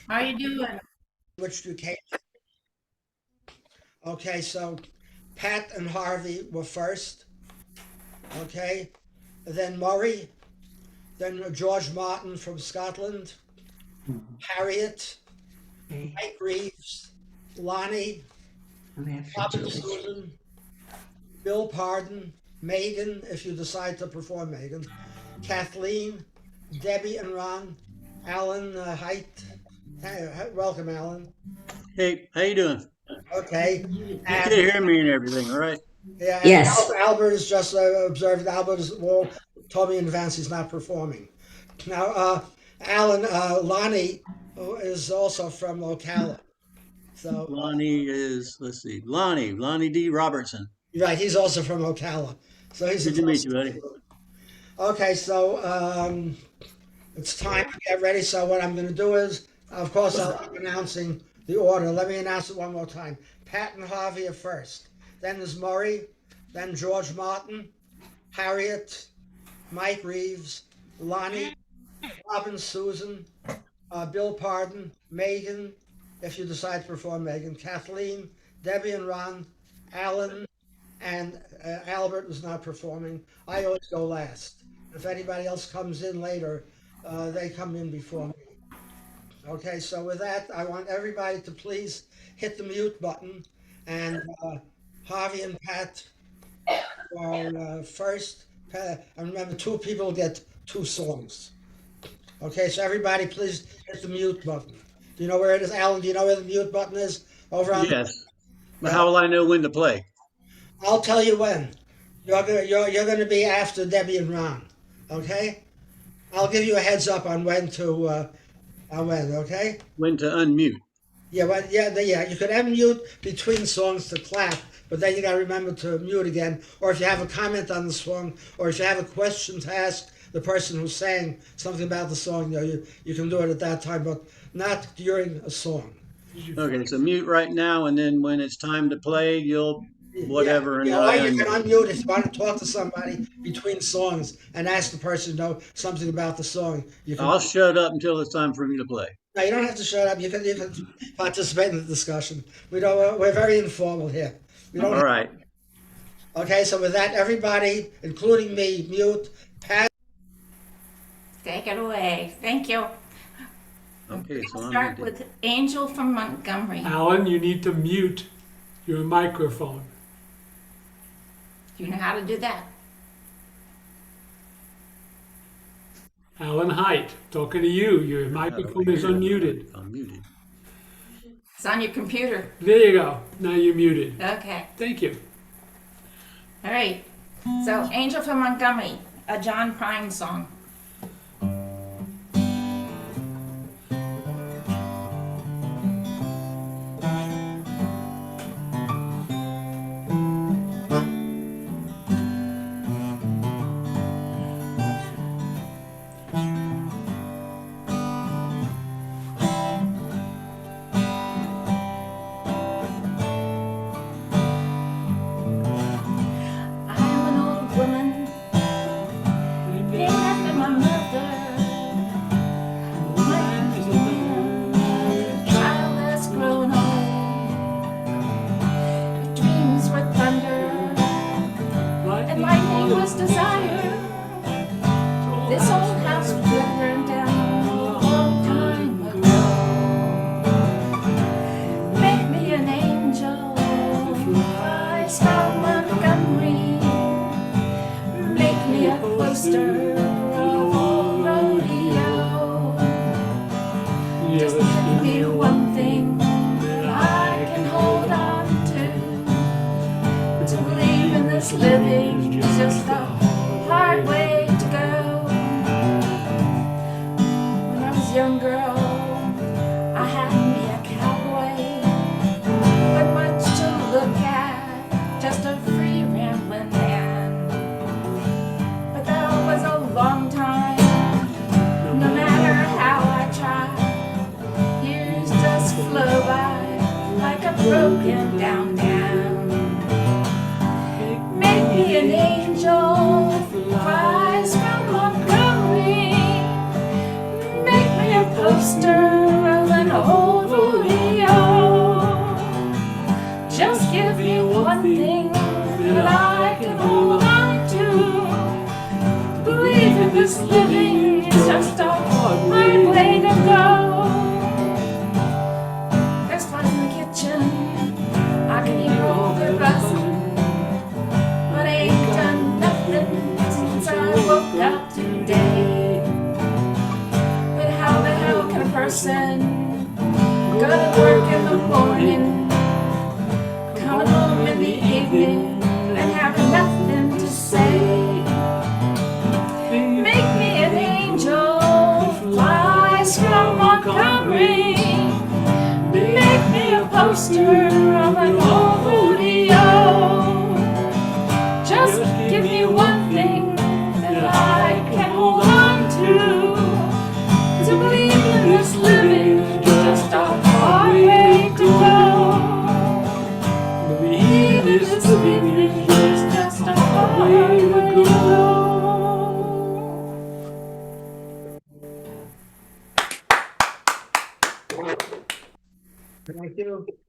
How you doing? Which you came. Okay, so Pat and Harvey were first. Okay, then Murray, then George Martin from Scotland, Mhm. Harriet, Okay, Mike Reeves, Lonnie, I'm gonna have to Robin do this. Susan, Bill Pardon, Megan, if you decide to perform Megan, Kathleen, Debbie and Ron, Alan Height. Hey, welcome, Alan. Hey, how you doing? Okay, You can and hear me and everything, all right? yeah, and Yes. Albert is just observed. Albert is well told me in advance he's not performing. Now, Alan Lonnie is also from Ocala, so Lonnie is, let's see, Lonnie D. Robertson. right, he's also from Ocala, so he's a Good to meet close. you, buddy. Okay, so it's time to get ready. So what I'm going to do is, of course, I'll be announcing the order. Let me announce it one more time. Pat and Harvey are first. Then there's Murray. Then George Martin, Harriet, Mike Reeves, Lonnie, Robin Susan, Bill Pardon, Megan, if you decide to perform Megan, Kathleen, Debbie and Ron, Alan, and Albert is not performing. I always go last. If anybody else comes in later, they come in before me. Okay, so with that, I want everybody to please hit the mute button. And Harvey and Pat are first. And remember, two people get two songs. Okay, so everybody please hit the mute button. Do you know where it is? Alan, do you know where the mute button is? Over on the. Yes, but Yeah, how will I know when to play? I'll tell you when. You're gonna be after Debbie and Ron. Okay? I'll give you a heads up on when, okay? When to unmute? Yeah, well, yeah. You could unmute between songs to clap, but then you got to remember to mute again. Or if you have a comment on the song, or if you have a question to ask the person who's saying something about the song, you can do it at that time, but not during a song. Okay, so mute right now, and then when it's time to play, you'll Yeah, whatever, and yeah. then Or I you can unmute. unmute if you want to talk to somebody between songs and ask the person to know something about the song. You can. I'll shut up until it's time for me to play. No, you don't have to shut up. You can participate in the discussion. We don't. We're very informal here. We don't. All right. Okay, so with that, everybody, including me, mute. Pat, Take it away. Thank you. Okay, so I'm Start muted. with Angel from Montgomery. Alan, you need to mute your microphone. You know how to do that. Alan Height, talking to you. Your Out over microphone is here, unmuted. I'm muted. It's on your computer. There you go. Now you're muted. Okay. Thank you. All right. So, Angel from Montgomery, a John Prine song. I'm an old woman named after my mother. My child has grown old. Dreams were thunder and lightning was desire. This old house burned down a long time ago. Make me an angel, Christ from Montgomery. Make me a poster of old rodeo. Just give me one thing that I can hold on to. To believe in this living is just a hard way to go. When I was a young girl, I had me a cowboy, but much to look at, just a free rambling man. But that was a long time, no matter how I tried. Years just flow by like a broken down dam. Make me an angel, rise from Montgomery. Make me a poster of woman. Go to work in the morning, coming home in the evening, and having nothing to say. Make me an angel, flies from Montgomery. Make me a poster of an old rodeo. Just give me one thing that I can hold on to believe in this living is just a hard way to go. Believe this living is just a hard way to go.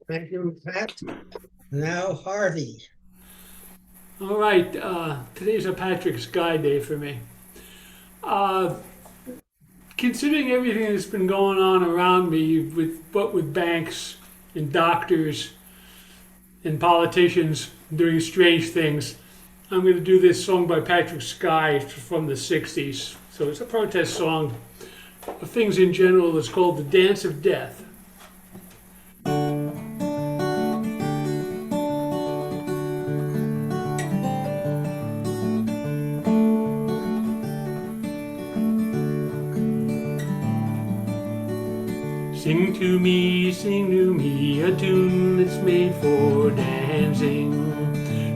Thank you, Pat. Now Harvey. All right, today's a Patrick Sky day for me. Considering everything that's been going on around me, with banks and doctors and politicians doing strange things, I'm going to do this song by Patrick Sky from the 60s. So it's a protest song of things in general. It's called The Dance of Death. Sing to me a tune that's made for dancing.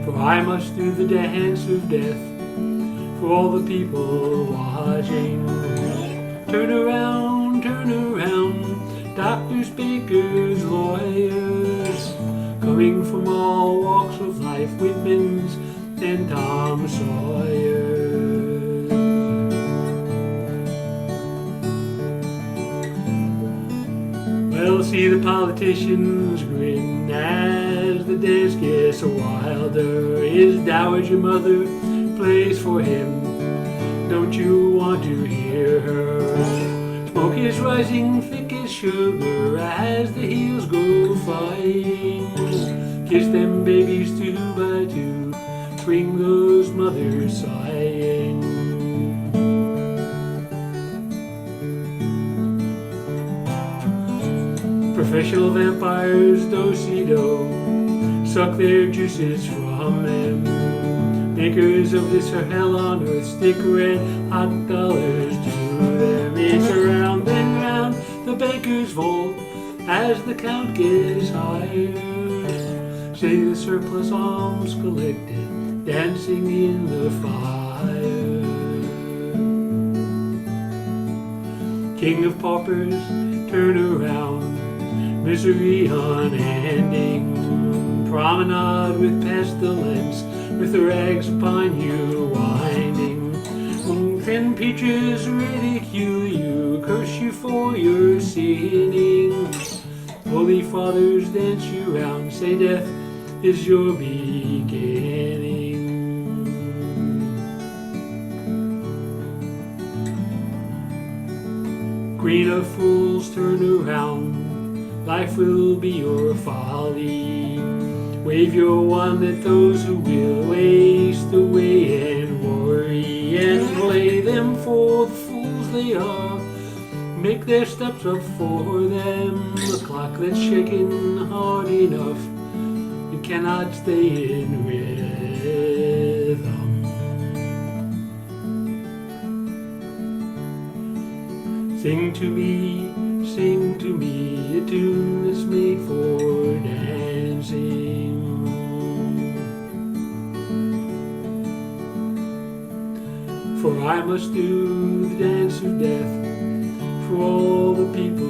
For I must do the dance of death for all the people watching. Turn around, doctors, bakers, lawyers, coming from all walks of life, Whitmans and Tom Sawyers. Well, see the politicians grin as the dance gets wilder. His dowager mother plays for him. Don't you want to hear her? Smoke is rising thick as sugar as the heels go flying. Kiss them babies 2 by 2, bring those mothers sighing. Professional vampires, do-si-do, suck their juices from them. Makers of this are hell on earth, stick red hot dollars to them. It's around and round the baker's vault as the count gets higher. Say the surplus alms collected, dancing in the fire. King of paupers, turn around, misery unending. Promenade with pestilence, with the rags upon you winding. Thin peaches ridicule you, curse you for your sinning. Holy fathers dance you round, say death is your beginning. Queen of fools, turn around, life will be your folly. Wave your wand at those who will waste away and worry, and play them for the fools they are. Make their steps up for them, a clock that's shaking hard enough, it cannot stay in rhythm. Sing to me a tune that's made for dancing. For I must do the dance of death for all the people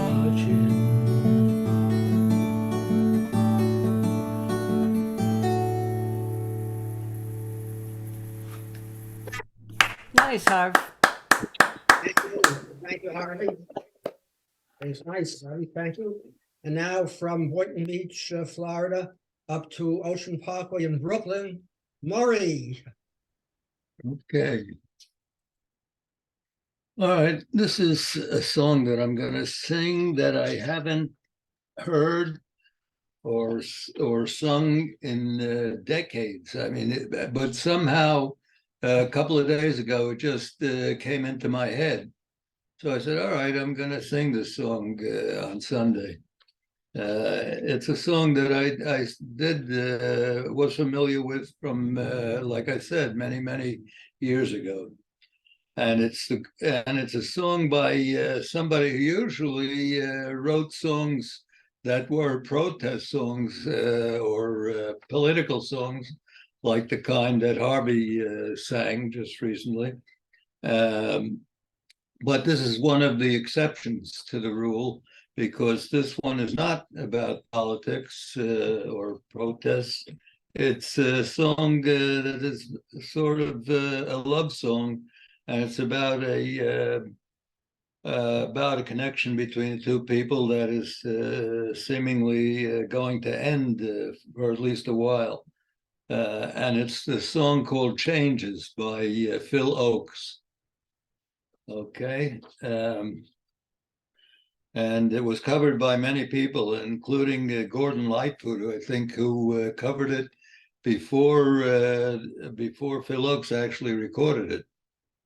watching. Nice, Harv. Thank you, Harvey. It's nice, Harvey. Thank you. And now from Boynton Beach, Florida, up to Ocean Parkway in Brooklyn, Murray. Okay. All right, this is a song that I'm going to sing that I haven't heard or sung in decades. I mean, but somehow a couple of days ago, it just came into my head. So I said, all right, I'm going to sing this song on Sunday. It's a song that I was familiar with from, like I said, many years ago. And it's a song by somebody who usually wrote songs that were protest songs or political songs, like the kind that Harvey sang just recently. Um, but this is one of the exceptions to the rule, because this one is not about politics or protests. It's a song that is sort of a love song, and it's about a connection between the two people that is seemingly going to end for at least a while. And it's the song called "Changes" by Phil Oakes. Okay. And it was covered by many people, including Gordon Lightfoot, who I think covered it before Phil Oakes actually recorded it.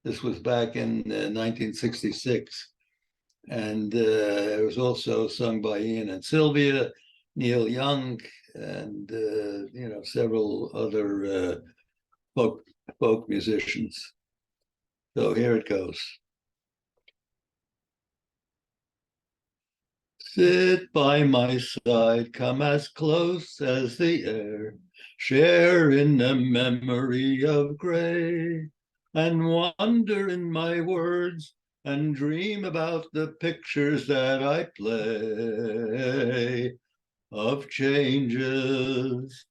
This was back in 1966. And it was also sung by Ian and Sylvia, Neil Young, and several other folk musicians. So here it goes. Sit by my side, come as close as the air, share in the memory of gray, and wander in my words, and dream about the pictures that I play of changes.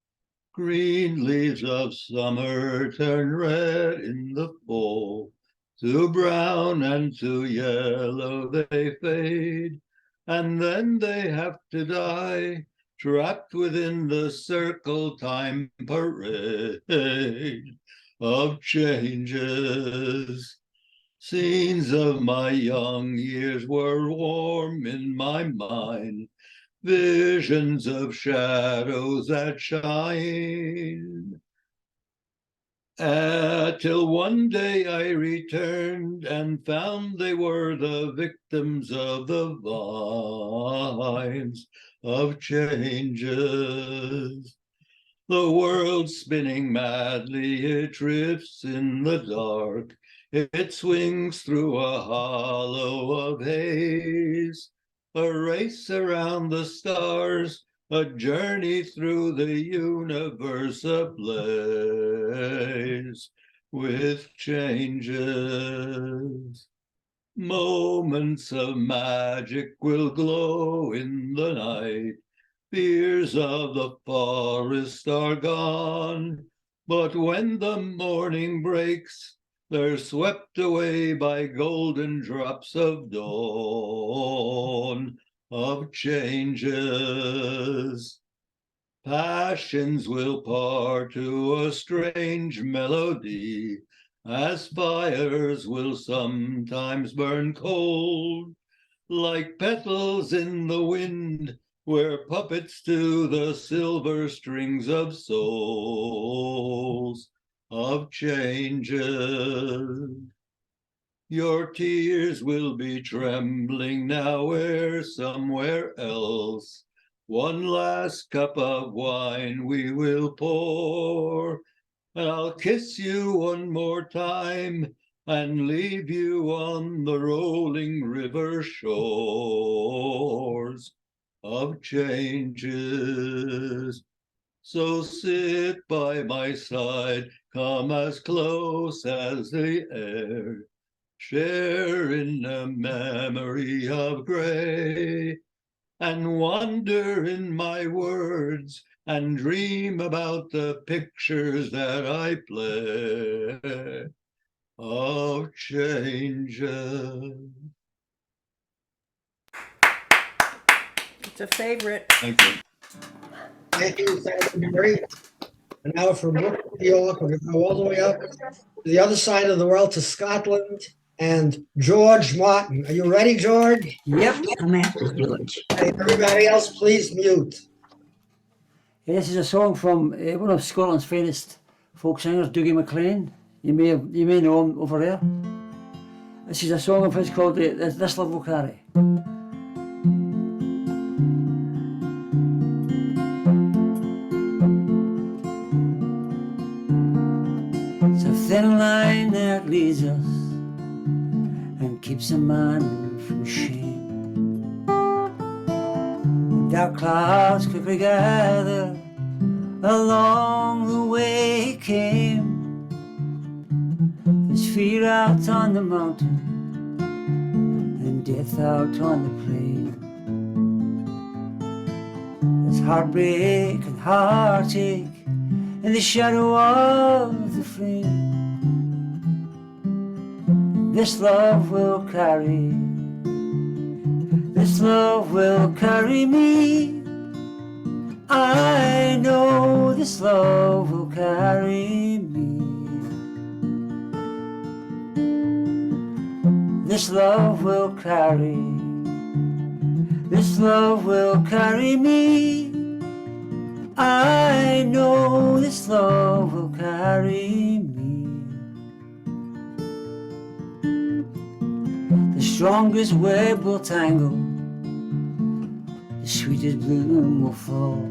Green leaves of summer turn red in the fall, to brown and to yellow they fade, and then they have to die, trapped within the circle time parade of changes. Scenes of my young years were warm in my mind, visions of shadows that shine. Till one day I returned and found they were the victims of the vines of changes. The world spinning madly, it drifts in the dark. It swings through a hollow of haze, a race around the stars, a journey through the universe ablaze with changes. Moments of magic will glow in the night. Fears of the forest are gone, but when the morning breaks, they're swept away by golden drops of dawn of changes. Passions will part to a strange melody, as fires will sometimes burn cold, like petals in the wind, we're puppets to the silver strings of souls of changes. Your tears will be trembling now where somewhere else. One last cup of wine we will pour, and I'll kiss you one more time and leave you on the rolling river shores of changes. So sit by my side, come as close as the air, share in the memory of gray, and wander in my words and dream about the pictures that I play of changes. It's a favorite. Thank you. Thank you, Gary. And now from New York, we're going to go all the way up to the other side of the world to Scotland and George Martin. Are you ready, George? Yep, I'm after George. Hey, everybody else, please mute. This is a song from one of Scotland's finest folk singers, Dougie MacLean. You may know him over there. This is a song of his called This Love Will Carry. It's a thin line that leads us and keeps a man from shame. Dark clouds quickly gather along the way he came. There's fear out on the mountain and death out on the plain. There's heartbreak and heartache in the shadow of the flame. This love will carry, this love will carry me. I know this love will carry me. This love will carry, this love will carry me. I know this love will carry me. The strongest web will tangle, the sweetest bloom will fall,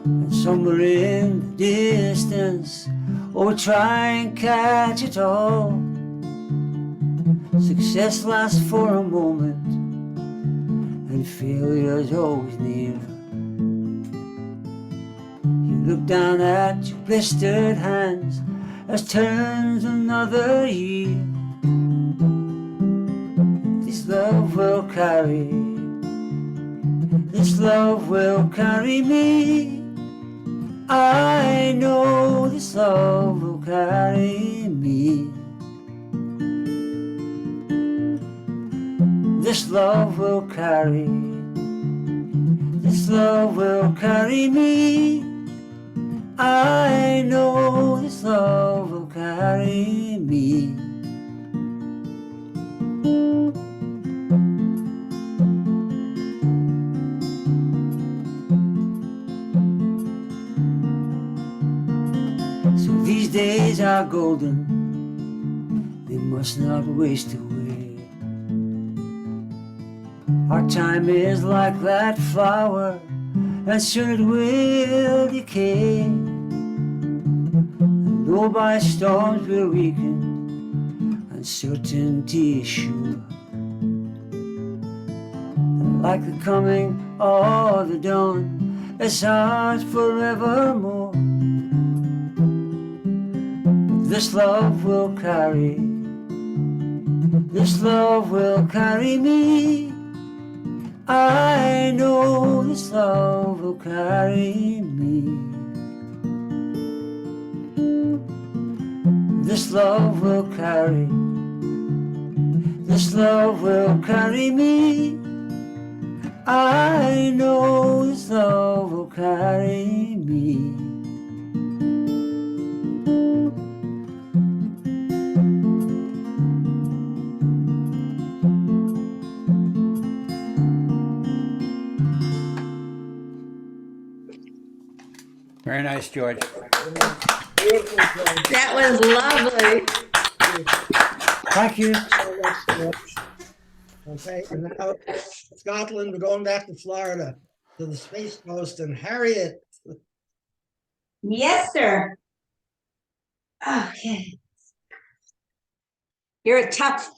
and somewhere in the distance, oh, we'll try and catch it all. Success lasts for a moment, and failure's always near. You look down at your blistered hands as turns another year. This love will carry, this love will carry me. I know this love will carry me. This love will carry, this love will carry me. I know this love will carry me. So these days are golden, they must not waste away. Our time is like that flower, and soon it will decay. And though by storms we're weakened, uncertainty is sure. And like the coming of the dawn, it's ours forevermore. But this love will carry, this love will carry me. I know this love will carry me. This love will carry, this love will carry me. I know this love will carry me. Very nice, George. Beautiful, George. That was lovely. Thank you. Okay, and now Scotland, we're going back to Florida, to the Space Coast, and Harriet. Yes, sir. Okay. You're a tough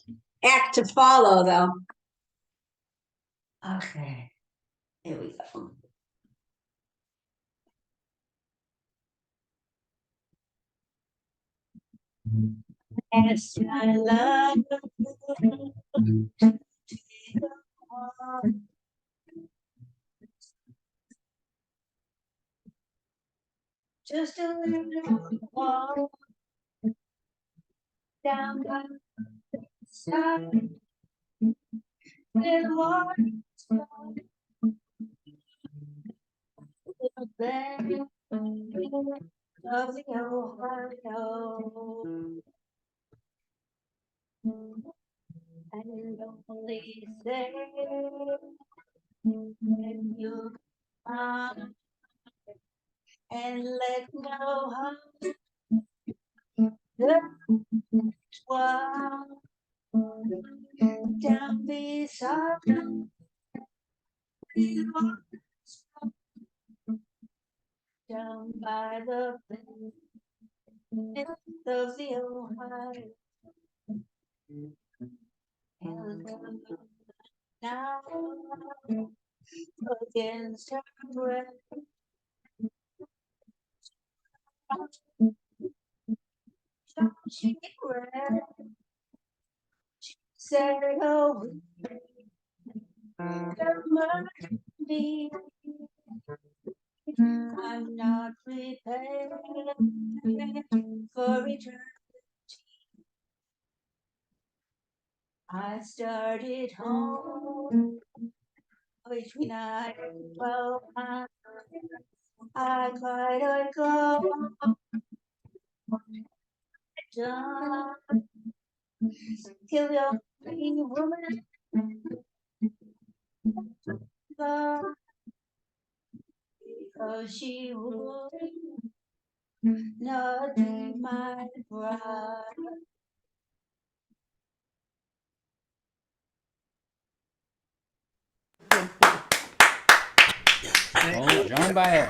act to follow, though. Okay. Here we go. Yes, I love you. Just a little walk down the side. Little walk, little bit of the Ohio. And only say when you are and let go of the wall down beside the down by the bank of the Ohio. And now against her breath, she read, she said, oh, there must be, I'm not prepared for return. I started home between 9 and 12 miles. I cried, I go down till the old woman love, because she would not be my bride. Joan Baez.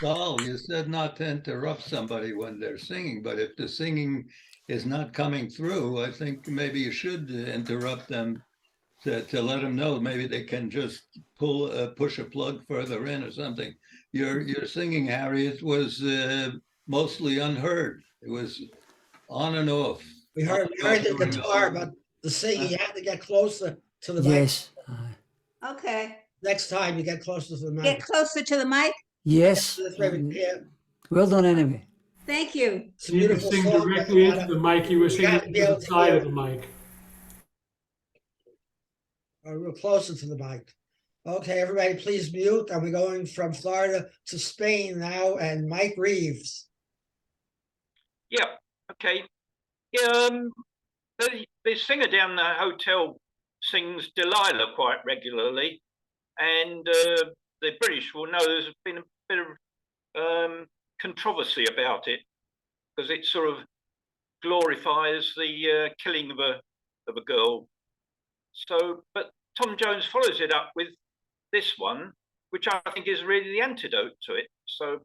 Saul, you said not to interrupt somebody when they're singing, but if the singing is not coming through, I think maybe you should interrupt them to let them know. Maybe they can just push a plug further in or something. Your singing, Harriet, was mostly unheard. It was on and off. We heard the guitar, but the singing, you had to get closer to the mic. Yes. Okay, Next time you get closer to the get mic. closer to the mic. Yes. This way we hear. Well done anyway. Thank you. It's a You can beautiful sing song, but directly you into gotta- the mic. You were you gotta singing be to able the to side hear. of the mic. Real closer to the mic. Okay, everybody, please mute. And we're going from Florida to Spain now, and Mike Reeves. Yeah, okay. The singer down the hotel sings Delilah quite regularly, and the British will know there's been a bit of controversy about it because it sort of glorifies the killing of a girl. So, but Tom Jones follows it up with this one, which I think is really the antidote to it. So,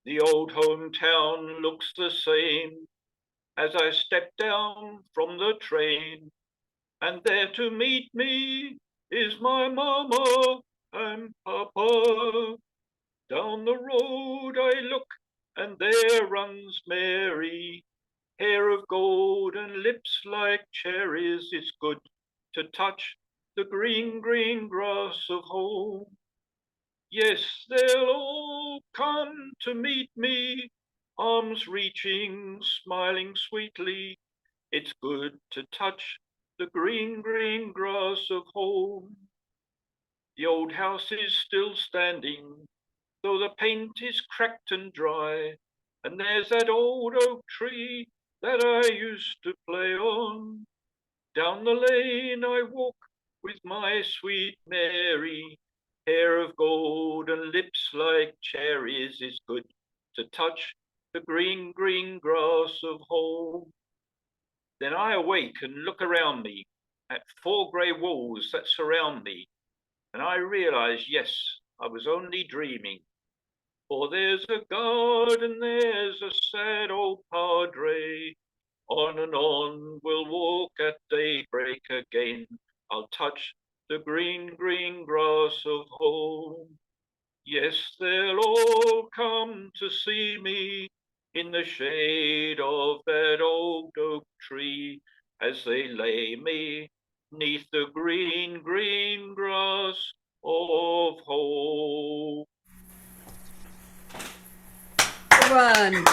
the old hometown looks the same as I step down from the train, and there to meet me is my mama and papa. Down the road I look, and there runs Mary, hair of gold and lips like cherries. It's good to touch the green, green grass of home. Yes, they'll all come to meet me, arms reaching, smiling sweetly. It's good to touch the green, green grass of home. The old house is still standing, though the paint is cracked and dry. And there's that old oak tree that I used to play on. Down the lane I walk with my sweet Mary, hair of gold and lips like cherries. It's good to touch the green, green grass of home. Then I awake and look around me at 4 grey walls that surround me, and I realise, yes, I was only dreaming. For there's a garden, there's a sad old padre. On and on we'll walk at daybreak again. I'll touch the green, green grass of home. Yes, they'll all come to see me in the shade of that old oak tree as they lay me 'neath the green, green grass of home. Run.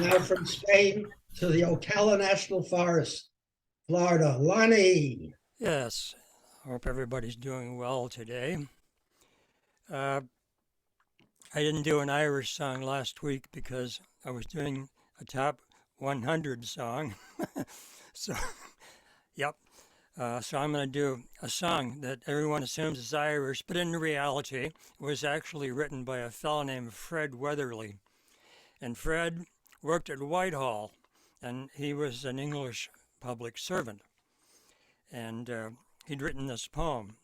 Now from Spain to the Ocala National Forest, Florida. Lonnie. Yes, hope everybody's doing well today. I didn't do an Irish song last week because I was doing a top 100 song. So, yep. So I'm going to do a song that everyone assumes is Irish, but in reality it was actually written by a fellow named Fred Weatherly. And Fred worked at Whitehall, and he was an English public servant. And he'd written this poem.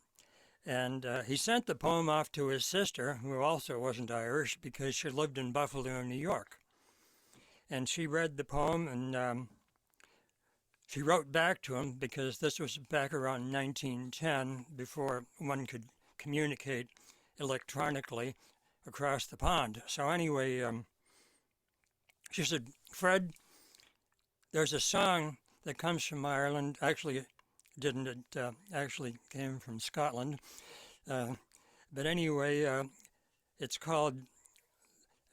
And he sent the poem off to his sister, who also wasn't Irish, because she lived in Buffalo, New York. And she read the poem, and she wrote back to him, because this was back around 1910, before one could communicate electronically across the pond. So anyway, she said, Fred, there's a song that comes from Ireland. Actually, it didn't. It actually came from Scotland. But anyway, it's called,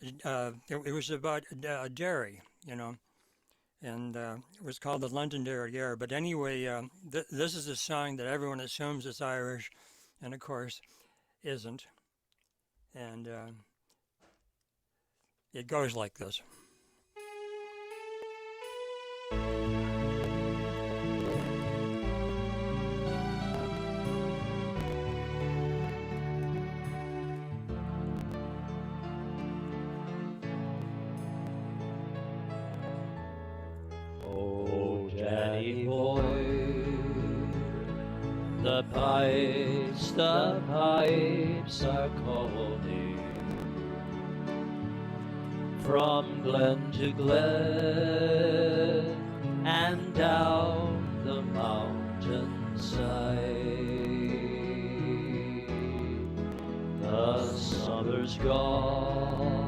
it was about a dairy, you know, and it was called the Londonderry Air. But anyway, this is a song that everyone assumes is Irish, and of course, isn't. And it goes like this. Oh, Danny boy, the pipes are calling from glen to glen and down the mountainside. The summer's gone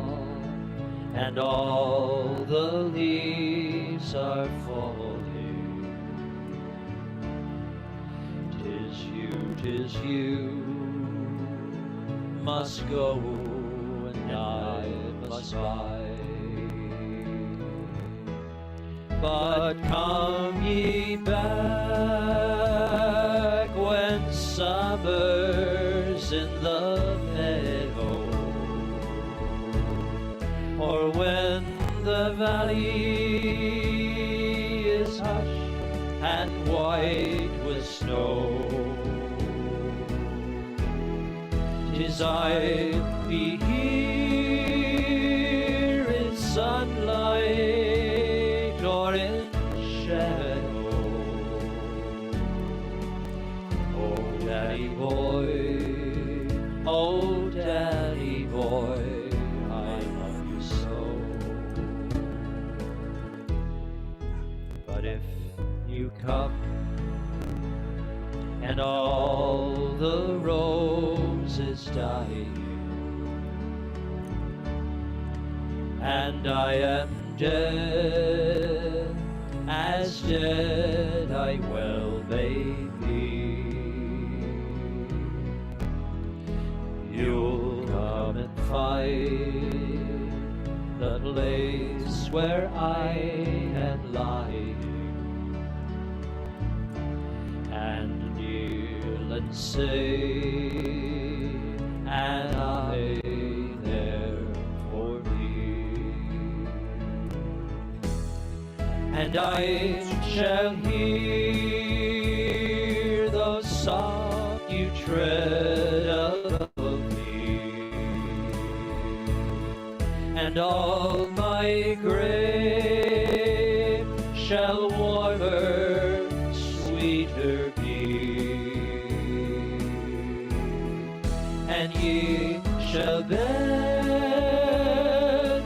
and all the leaves are falling. 'Tis you must go and I must bide. But come ye back when summer's in the meadow, or when the valley is hushed and white with snow. 'Tis I'll be here in sunlight or in shadow. Oh, Daddy boy, I love you so. But if you come and all the roses dying, and I am dead, as dead I well may be, you'll come and find the place where I am lying, and kneel and say, and I there for thee, and I shall hear those soft you tread above me, and all my grave shall warmer, sweeter be, and ye shall bend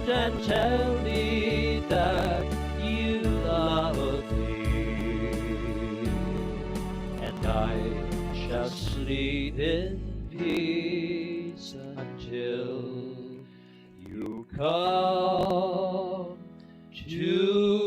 and tell me that you love me, and I shall sleep in peace until you come to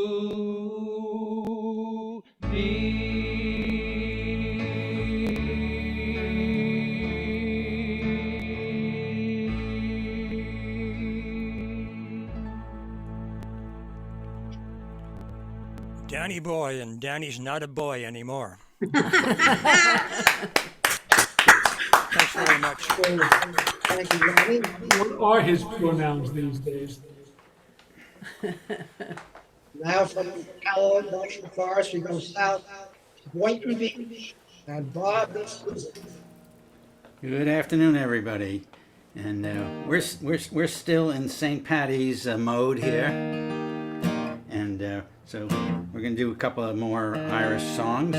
Danny boy, and Danny's not a boy anymore. Thanks very much. Thank you, Danny. What are his pronouns these days? Now from Callaway National Forest, we go south Boynton Beach, and Bob is losing. Good afternoon, everybody. And we're still in St. Patty's mode here. And so we're going to do a couple of more Irish songs.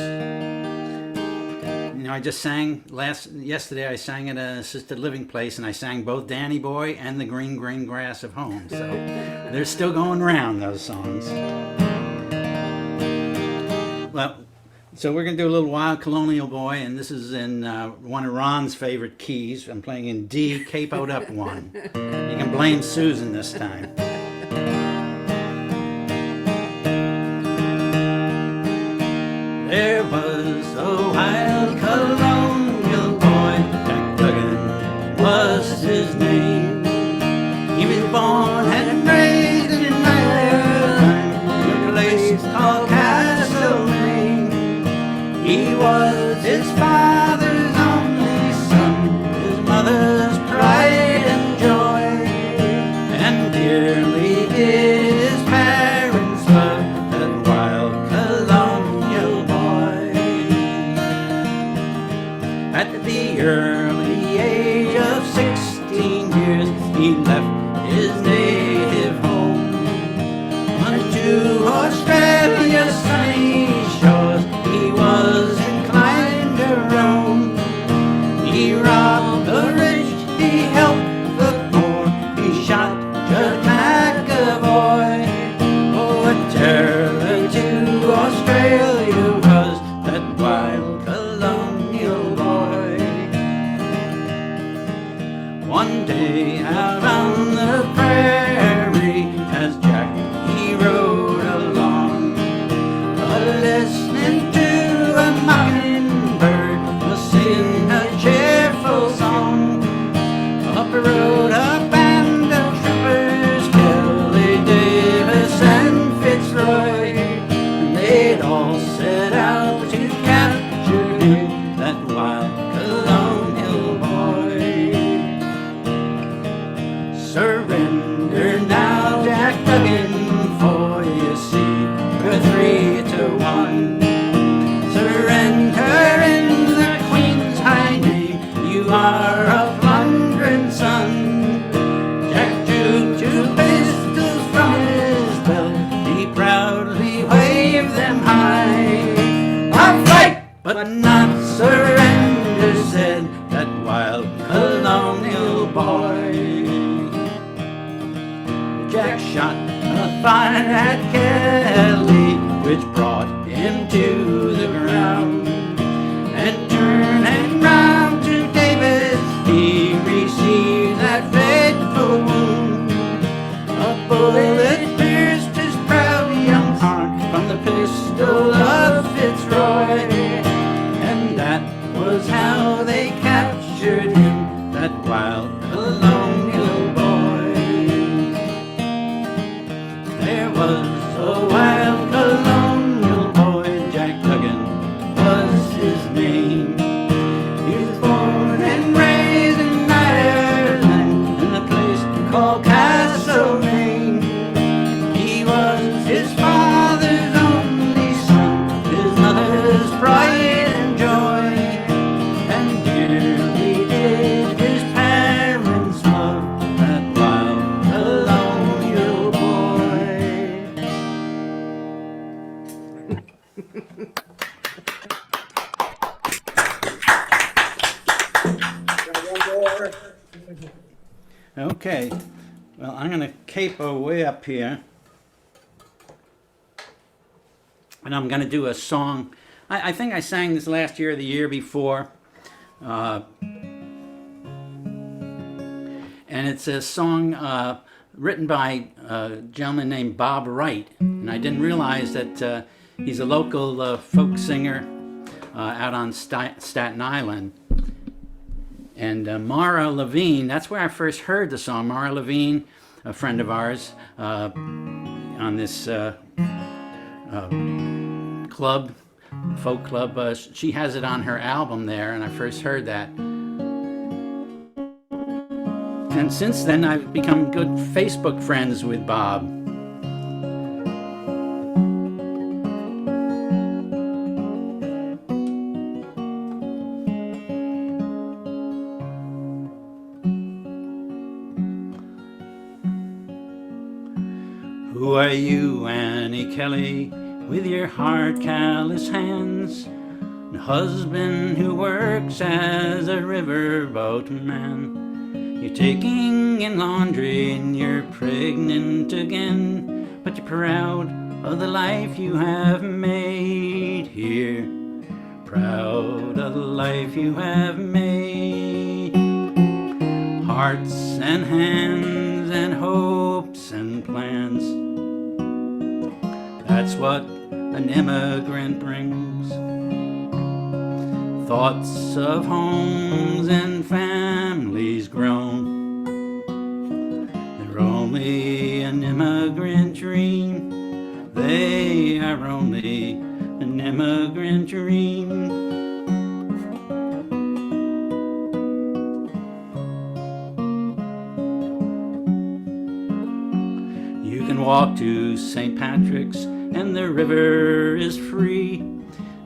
You know, I just sang yesterday I sang at an assisted living place, and I sang both Danny Boy and the Green Green Grass of Home. So they're still going around, those songs. Well, so we're going to do a little Wild Colonial Boy, and this is in one of Ron's favorite keys. I'm playing in D, capoed up one. You can blame Susan this time. There was a wild colonial boy, Jack Duggan was his name. He was born and raised in Ireland, a place called Castlemaine. He was his father's only son, his mother's pride and joy, and dearly did his parents love that wild colonial boy. At the early age of 16 years, he left his native home unto Australia's sunny shores. He was inclined to roam. He robbed the rich, he helped the poor, he shot Judge McAvoy. Oh, a terror to Australia was that wild colonial boy. One day out on the prairie, as Jack he rode along, listening to a mockingbird was singing a cheerful song. Up rode a band of troopers, Kelly, Davis, and Fitzroy, and they'd all set out to capture him, that wild colonial boy. Surrender now, Jack Duggan, for you see we're 3-1. Surrender in the Queen's high name, you are a plundering son. Jack drew 2 pistols from his belt, he proudly waved them high. I'll fight, but not surrender, said that wild colonial boy. Jack shot a fine at Kelly, which brought him to the ground, and turning round to Davis, he received that fateful wound. A bullet pierced his proud young heart from the pistol of Fitzroy, and that was how they captured him, that wild colonial boy. There was a wild colonial boy, Jack Duggan was his name. He was born and raised in Ireland, in a place called Castlemaine. He was his father's only son, his mother's pride and joy, and dearly did his parents love that wild colonial boy. Okay, well, I'm going to capo way up here, and I'm going to do a song. I think I sang this last year or the year before, and it's a song written by a gentleman named Bob Wright, and I didn't realize that he's a local folk singer out on Staten Island. And Mara Levine, that's where I first heard the song. Mara Levine, a friend of ours, on this club, folk club. She has it on her album there, and I first heard that. And since then, I've become good Facebook friends with Bob. Who are you, Annie Kelly, with your hard, callous hands? A husband who works as a riverboat man. You're taking in laundry and you're pregnant again, but you're proud of the life you have made here. Proud of the life you have made. Hearts and hands and hopes and plans. That's what an immigrant brings. Thoughts of homes and families grown. They're only an immigrant dream. They are only an immigrant dream. You can walk to St. Patrick's and the river is free.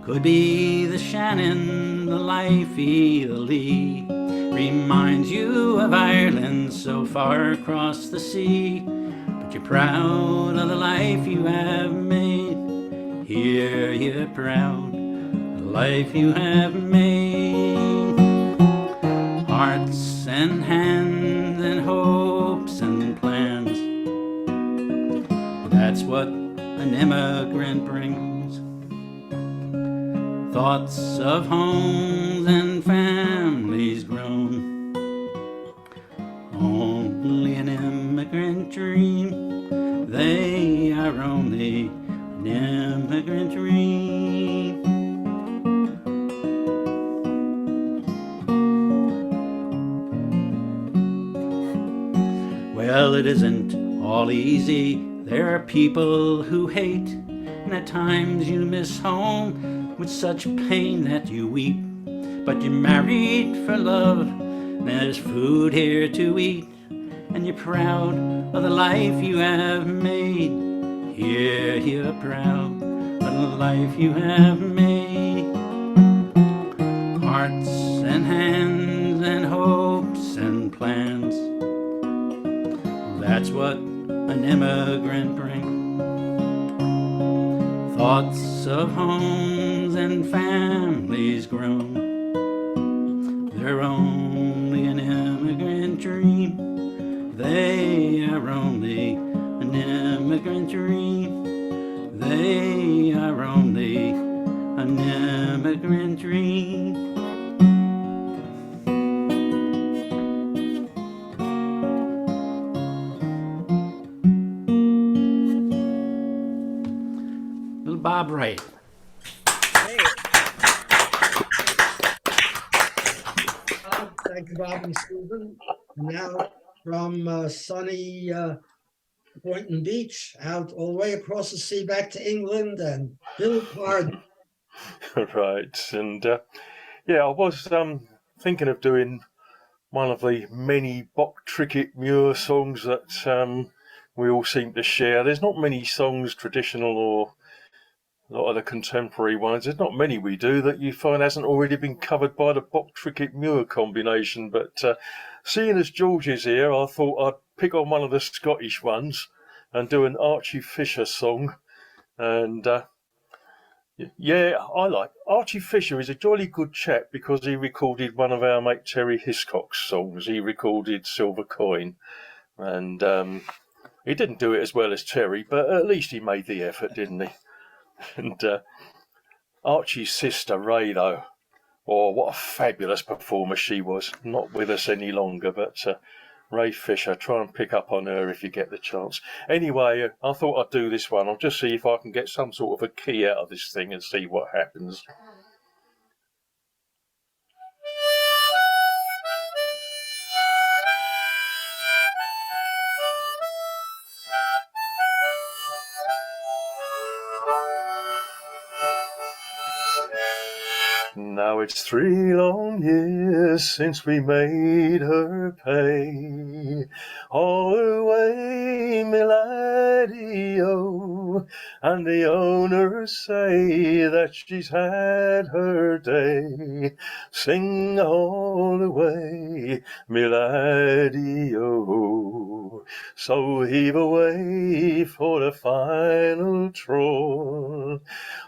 Could be the Shannon, the Liffey, the Lee. Reminds you of Ireland so far across the sea. But you're proud of the life you have made. Here you're proud of the life you have made. Hearts and hands and hopes and plans. That's what an immigrant brings. Thoughts of homes and families grown. Only an immigrant dream. They are only an immigrant dream. Well, it isn't all easy. There are people who hate, and at times you miss home with such pain that you weep. But you're married for love, there's food here to eat, and you're proud of the life you have made. Here you're proud of the life you have made. Hearts and hands and hopes and plans. That's what an immigrant brings. Thoughts of homes and families grown. They're only an immigrant dream. They are only an immigrant dream. They are only an immigrant dream. Little Bob Wright. Thank you, Bob and Susan. And now from sunny Boynton Beach, out all the way across the sea back to England, and Bill Card. Right, and yeah, I was thinking of doing one of the many Bock Trickett Muir songs that we all seem to share. There's not many songs, traditional or a lot of the contemporary ones. There's not many we do that you find hasn't already been covered by the Bock Trickett Muir combination. But seeing as George is here, I thought I'd pick on one of the Scottish ones and do an Archie Fisher song. And yeah, I like Archie Fisher. Is a jolly good chap because he recorded one of our mate Terry Hiscock's songs. He recorded Silver Coin, and he didn't do it as well as Terry, but at least he made the effort, didn't he? And Archie's sister Ray, though, oh, what a fabulous performer she was. Not with us any longer, but Ray Fisher, try and pick up on her if you get the chance. Anyway, I thought I'd do this one. I'll just see if I can get some sort of a key out of this thing and see what happens. Now it's 3 long years since we made her pay all her way, me laddie-o, and the owners say that she's had her day. Sing all the way, me laddie-o. So heave away for the final troll.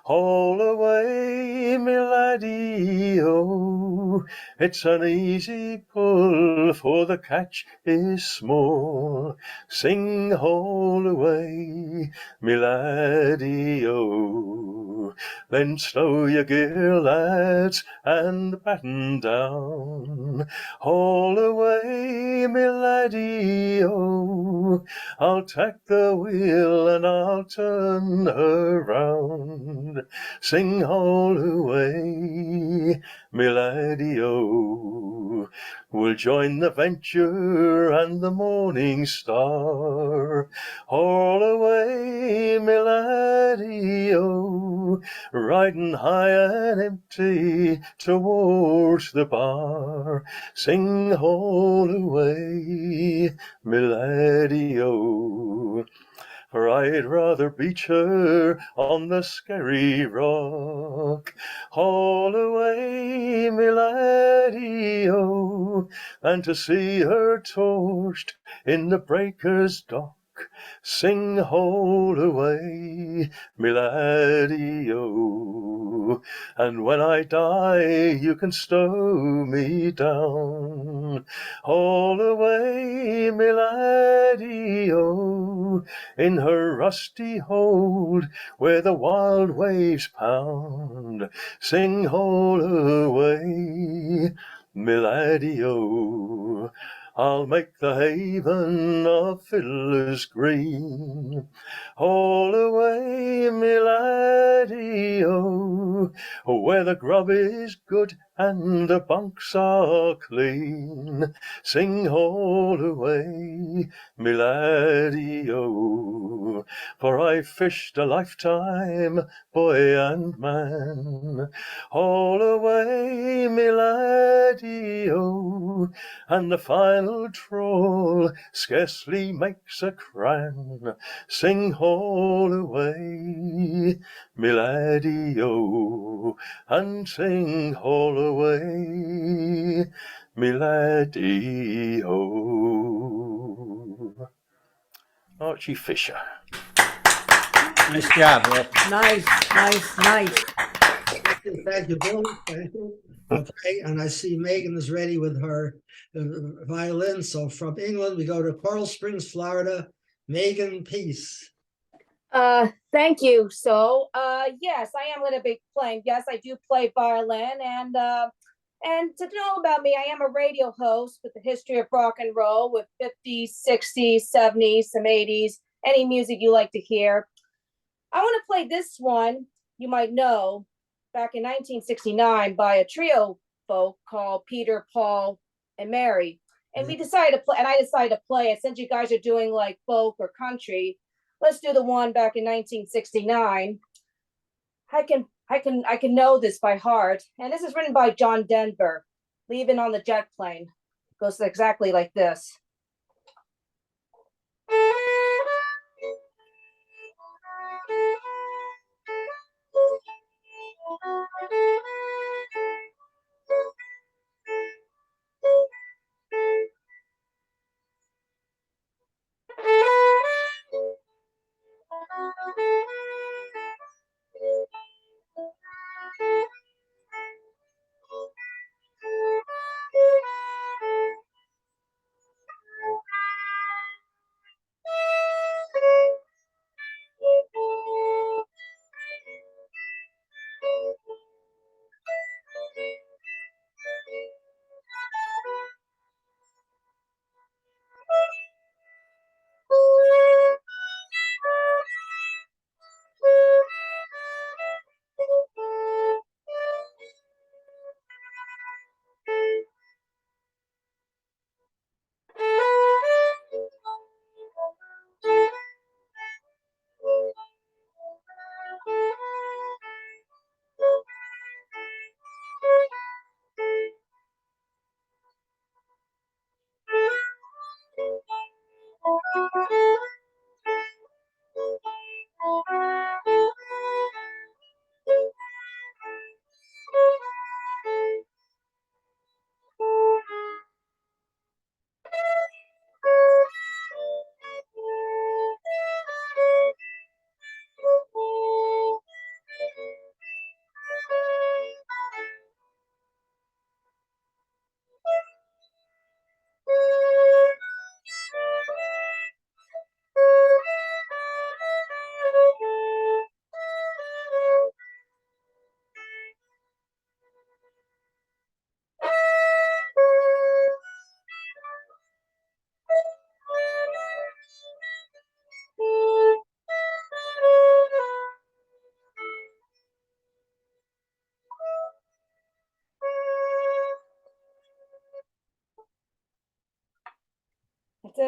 Haul away, me laddie, oh, it's an easy pull, for the catch is small. Sing haul away, me laddie, oh. Then stow your gear, lads, and batten down. Haul away, me laddie, oh. I'll tack the wheel and I'll turn her round. Sing haul away, me laddie-o. We'll join the Venture and the Morning Star. Haul away, me laddie-o, riding high and empty towards the bar. Sing haul away, me laddie-o. For I'd rather beach her on the Skerry Rock. Haul away, me laddie-o, than to see her toast in the breaker's dock. Sing haul away, me laddie-o, and when I die you can stow me down. Haul away, me laddie-o, in her rusty hold where the wild waves pound. Sing haul away, me laddie-o. I'll make the haven of Fiddler's Green. Haul away, me laddie-o, where the grub is good and the bunks are clean. Sing haul away, me laddie-o, for I've fished a lifetime, boy and man. Haul away, me laddie-o, and the final troll scarcely makes a cran. Sing haul away, me laddie-o, and sing haul away, me laddie-o. Archie Fisher. Nice job, Rick. Nice, nice, nice. Thank you, Bill. Thank you. Okay, and I see Megan is ready with her violin. So from England, we go to Coral Springs, Florida. Megan, peace. Thank you. So, yes, I am going to be playing. Yes, I do play violin, and to know about me, I am a radio host with the history of rock and roll with 50s, 60s, 70s, some 80s, any music you like to hear. I want to play this one you might know back in 1969 by a trio folk called Peter, Paul, and Mary. And we decided to play, and I decided to play it. Since you guys are doing like folk or country, let's do the one back in 1969. I can know this by heart. And this is written by John Denver, Leaving on the Jet Plane. It goes exactly like this.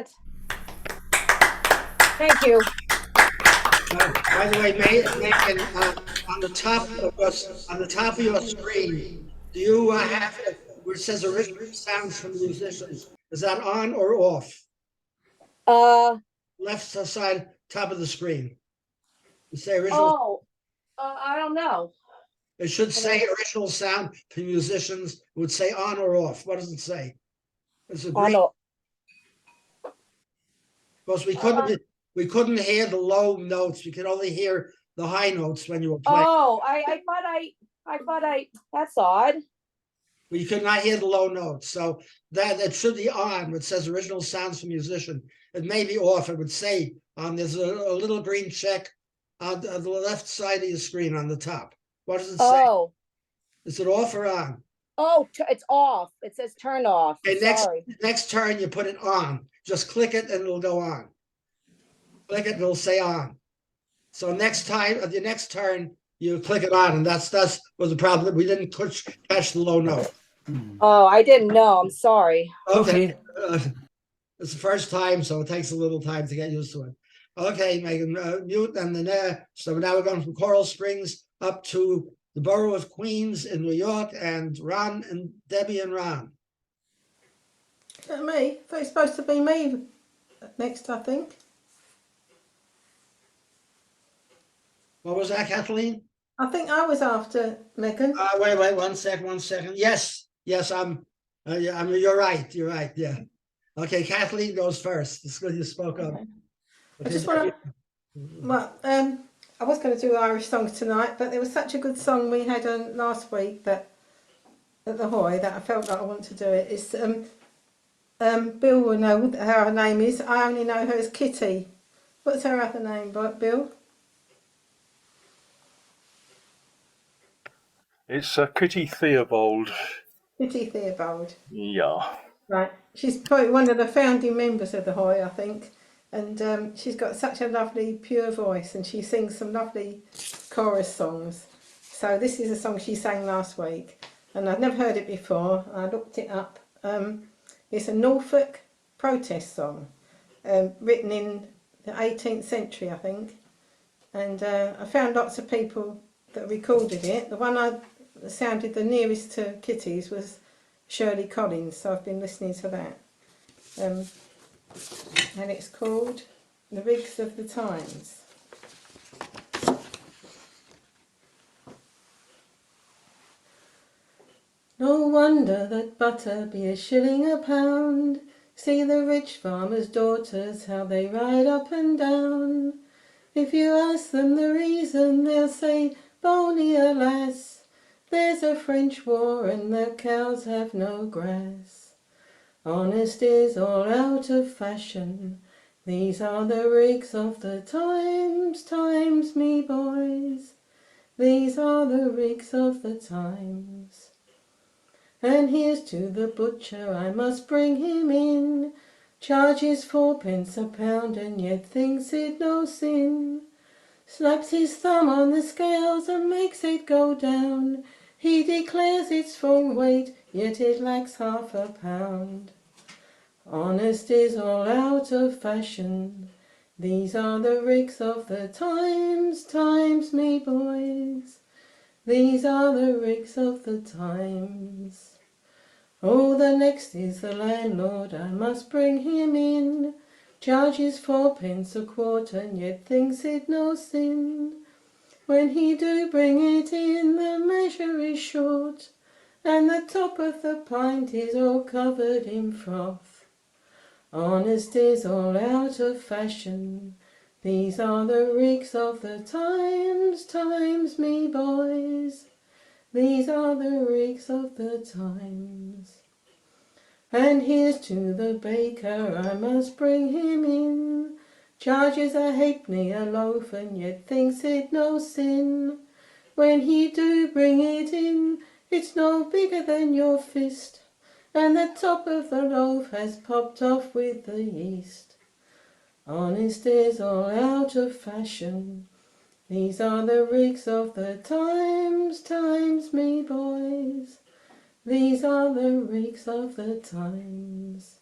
it. Thank you. By the way, Megan, on the top of your screen, do you have where it says original sounds from musicians? Is that on or off? Left side, top of the screen. You say original. I don't know. It should say original sound for musicians. It would say on or off. What does it say? It's a green. Because we couldn't hear the low notes. We could only hear the high notes when you were playing. I thought that's odd. We could not hear the low notes. So that should be on. It says original sounds from musician. It may be off. It would say there's a little green check on the left side of your screen on the top. What does it say? Is it off or on? It's off. It says turn off. Okay, Sorry. next turn you put it on. Just click it and it'll go on. Click it and it'll say on. So next time, at the next turn, you click it on, and that's was the problem, that we didn't catch the low note. I didn't know. I'm sorry. Okay. It's the first time, so it takes a little time to get used to it. Okay, Megan, mute, and then so now we're going from Coral Springs up to the borough of Queens in New York, and Ron and Debbie and Ron. Is that me? I thought it was supposed to be me next, I think. What was that, Kathleen? I think I was after Megan. Wait, one second. Yes, you're right. Yeah. Okay, Kathleen goes first. It's good you spoke up. Okay. I just want to. I was going to do Irish songs tonight, but there was such a good song we had on last week that at the Hoy that I felt like I want to do it. It's Bill will know how her name is. I only know her as Kitty. What's her other name, Bill? It's Kitty Theobald. Kitty Theobald. Yeah. Right. She's probably one of the founding members of the Hoy, I think. And she's got such a lovely, pure voice, and she sings some lovely chorus songs. So this is a song she sang last week, and I'd never heard it before. I looked it up. It's a Norfolk protest song, written in the 18th century, I think. And I found lots of people that recorded it. The one I sounded the nearest to Kitty's was Shirley Collins, so I've been listening to that. And it's called The Rigs of the Times. No wonder that butter be a shilling a pound. See the rich farmers' daughters, how they ride up and down. If you ask them the reason, they'll say, "Bonny alas, there's a French war and the cows have no grass. Honest is all out of fashion, these are the rigs of the times, me boys. These are the rigs of the times. And here's to the butcher, I must bring him in. Charges 4p a pound and yet thinks it no sin. Slaps his thumb on the scales and makes it go down. He declares it's full weight, yet it lacks half a pound. Honest is all out of fashion, these are the rigs of the times, me boys. These are the rigs of the times. Oh, the next is the landlord, I must bring him in. Charges 4p a quart and yet thinks it no sin. When he do bring it in, the measure is short, and the top of the pint is all covered in froth. Honest is all out of fashion, these are the rigs of the times, me boys. These are the rigs of the times. And here's to the baker, I must bring him in. Charges a halfpenny a loaf and yet thinks it no sin. When he do bring it in, it's no bigger than your fist, and the top of the loaf has popped off with the yeast. Honest is all out of fashion, these are the rigs of the times, me boys. These are the rigs of the times.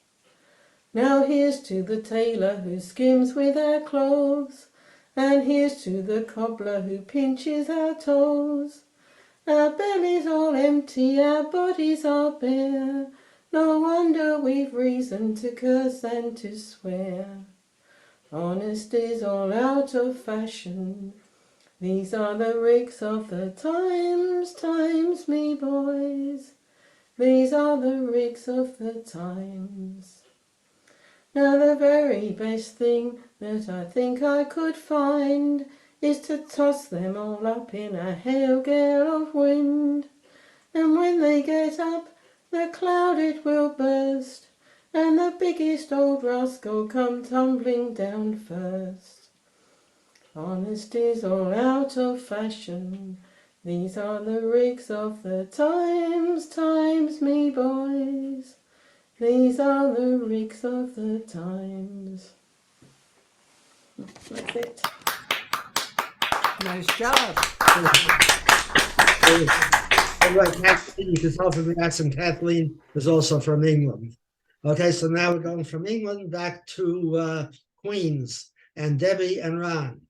Now here's to the tailor who skims with our clothes, and here's to the cobbler who pinches our toes. Our bellies all empty, our bodies are bare. No wonder we've reason to curse and to swear. Honesty's all out of fashion. These are the rigs of the times, times, me boys. These are the rigs of the times. Now the very best thing that I think I could find is to toss them all up in a hail gale of wind. And when they get up, the cloud it will burst, and the biggest old rascal come tumbling down first. Honesty's all out of fashion. These are the rigs of the times, times, me boys. These are the rigs of the times. That's it. Nice job. All right, Kathleen, you can tell from the accent, Kathleen is also from England. Okay, so now we're going from England back to Queens, and Debbie and Ron.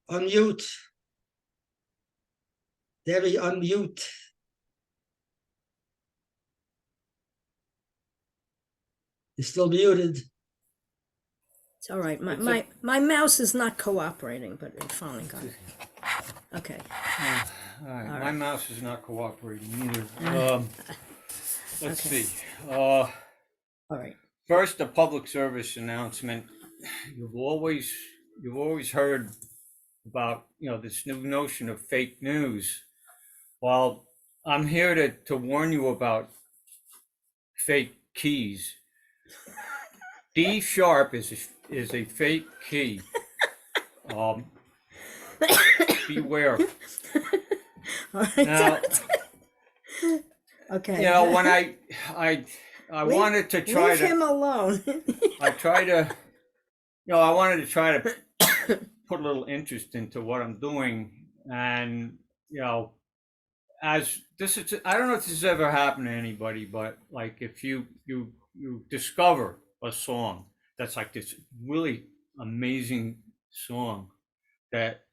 Unmute. Debbie, unmute. You're still muted. It's all right. My mouse is not cooperating, but it finally got it. Okay. All right. My mouse is not cooperating either. Let's Okay. see. All right. First, a public service announcement. You've always heard about this new notion of fake news. Well, I'm here to warn you about fake keys. D sharp is a fake key. Beware. All right. Now, okay. when I wanted to try leave to him alone. I wanted to try to put a little interest into what I'm doing, and as this is, I don't know if this has ever happened to anybody, but like if you discover a song that's like this really amazing song that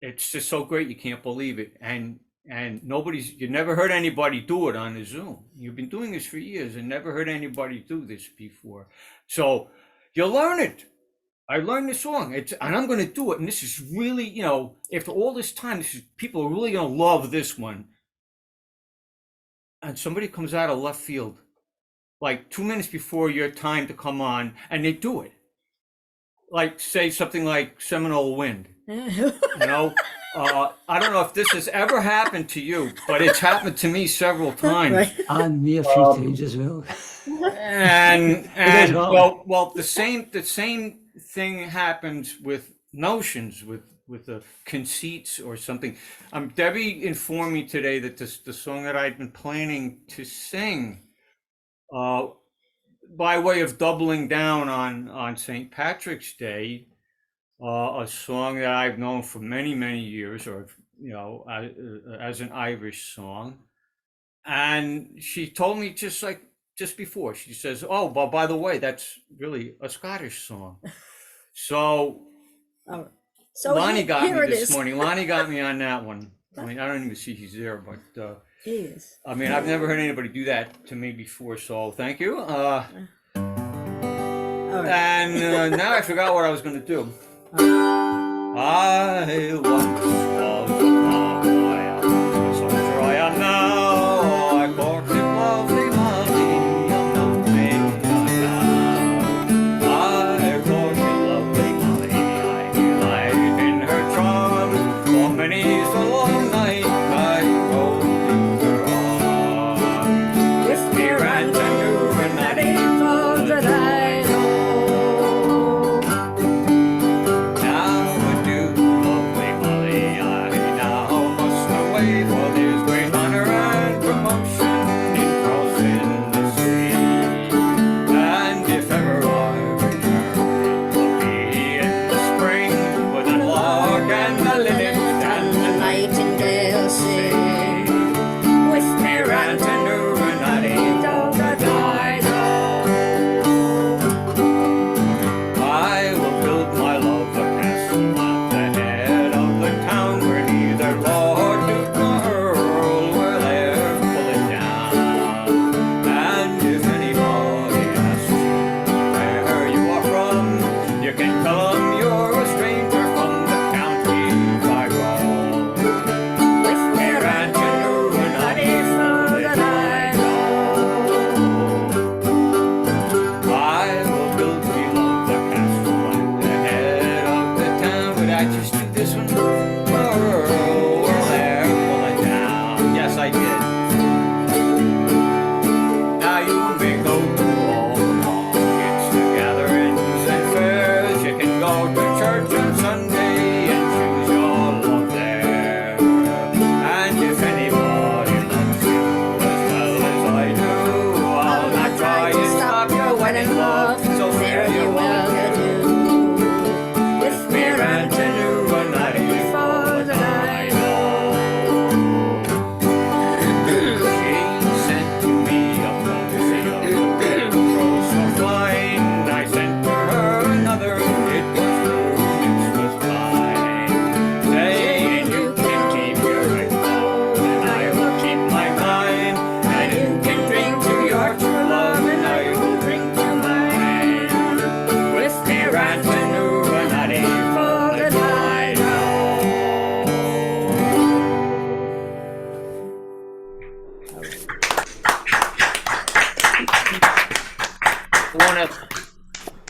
it's just so great you can't believe it, and you never heard anybody do it on the Zoom. You've been doing this for years and never heard anybody do this before, so you learn it. I learned the song, and I'm going to do it. And this is really, after all this time, people are really going to love this one. And somebody comes out of left field, like 2 minutes before your time to come on, and they do it. Like, say something like Seminole Wind. I don't know if this has ever happened to you, but it's happened to me several times. Right. And me a few times as well. And well, the same thing happens with notions, with the conceits or something. Debbie informed me today that the song that I'd been planning to sing, by way of doubling down on St. Patrick's Day, a song that I've known for many, many years, or as an Irish song, and she told me just before, she says, "Oh, well, by the way, that's really a Scottish song." So, Lonnie got me this morning. Lonnie got me on that one. I mean, I don't even see she's there, but I mean, I've never heard anybody do that to me before. So, thank you. And now I forgot what I was going to do. I once was a cowboy, a soldier I am now. I courted lovely Molly, young man now. I courted lovely Molly, I delight in her charm. For many's the long night I rode in her arm. With me ran to new and that evening that I know. Now would you, lovely Molly, I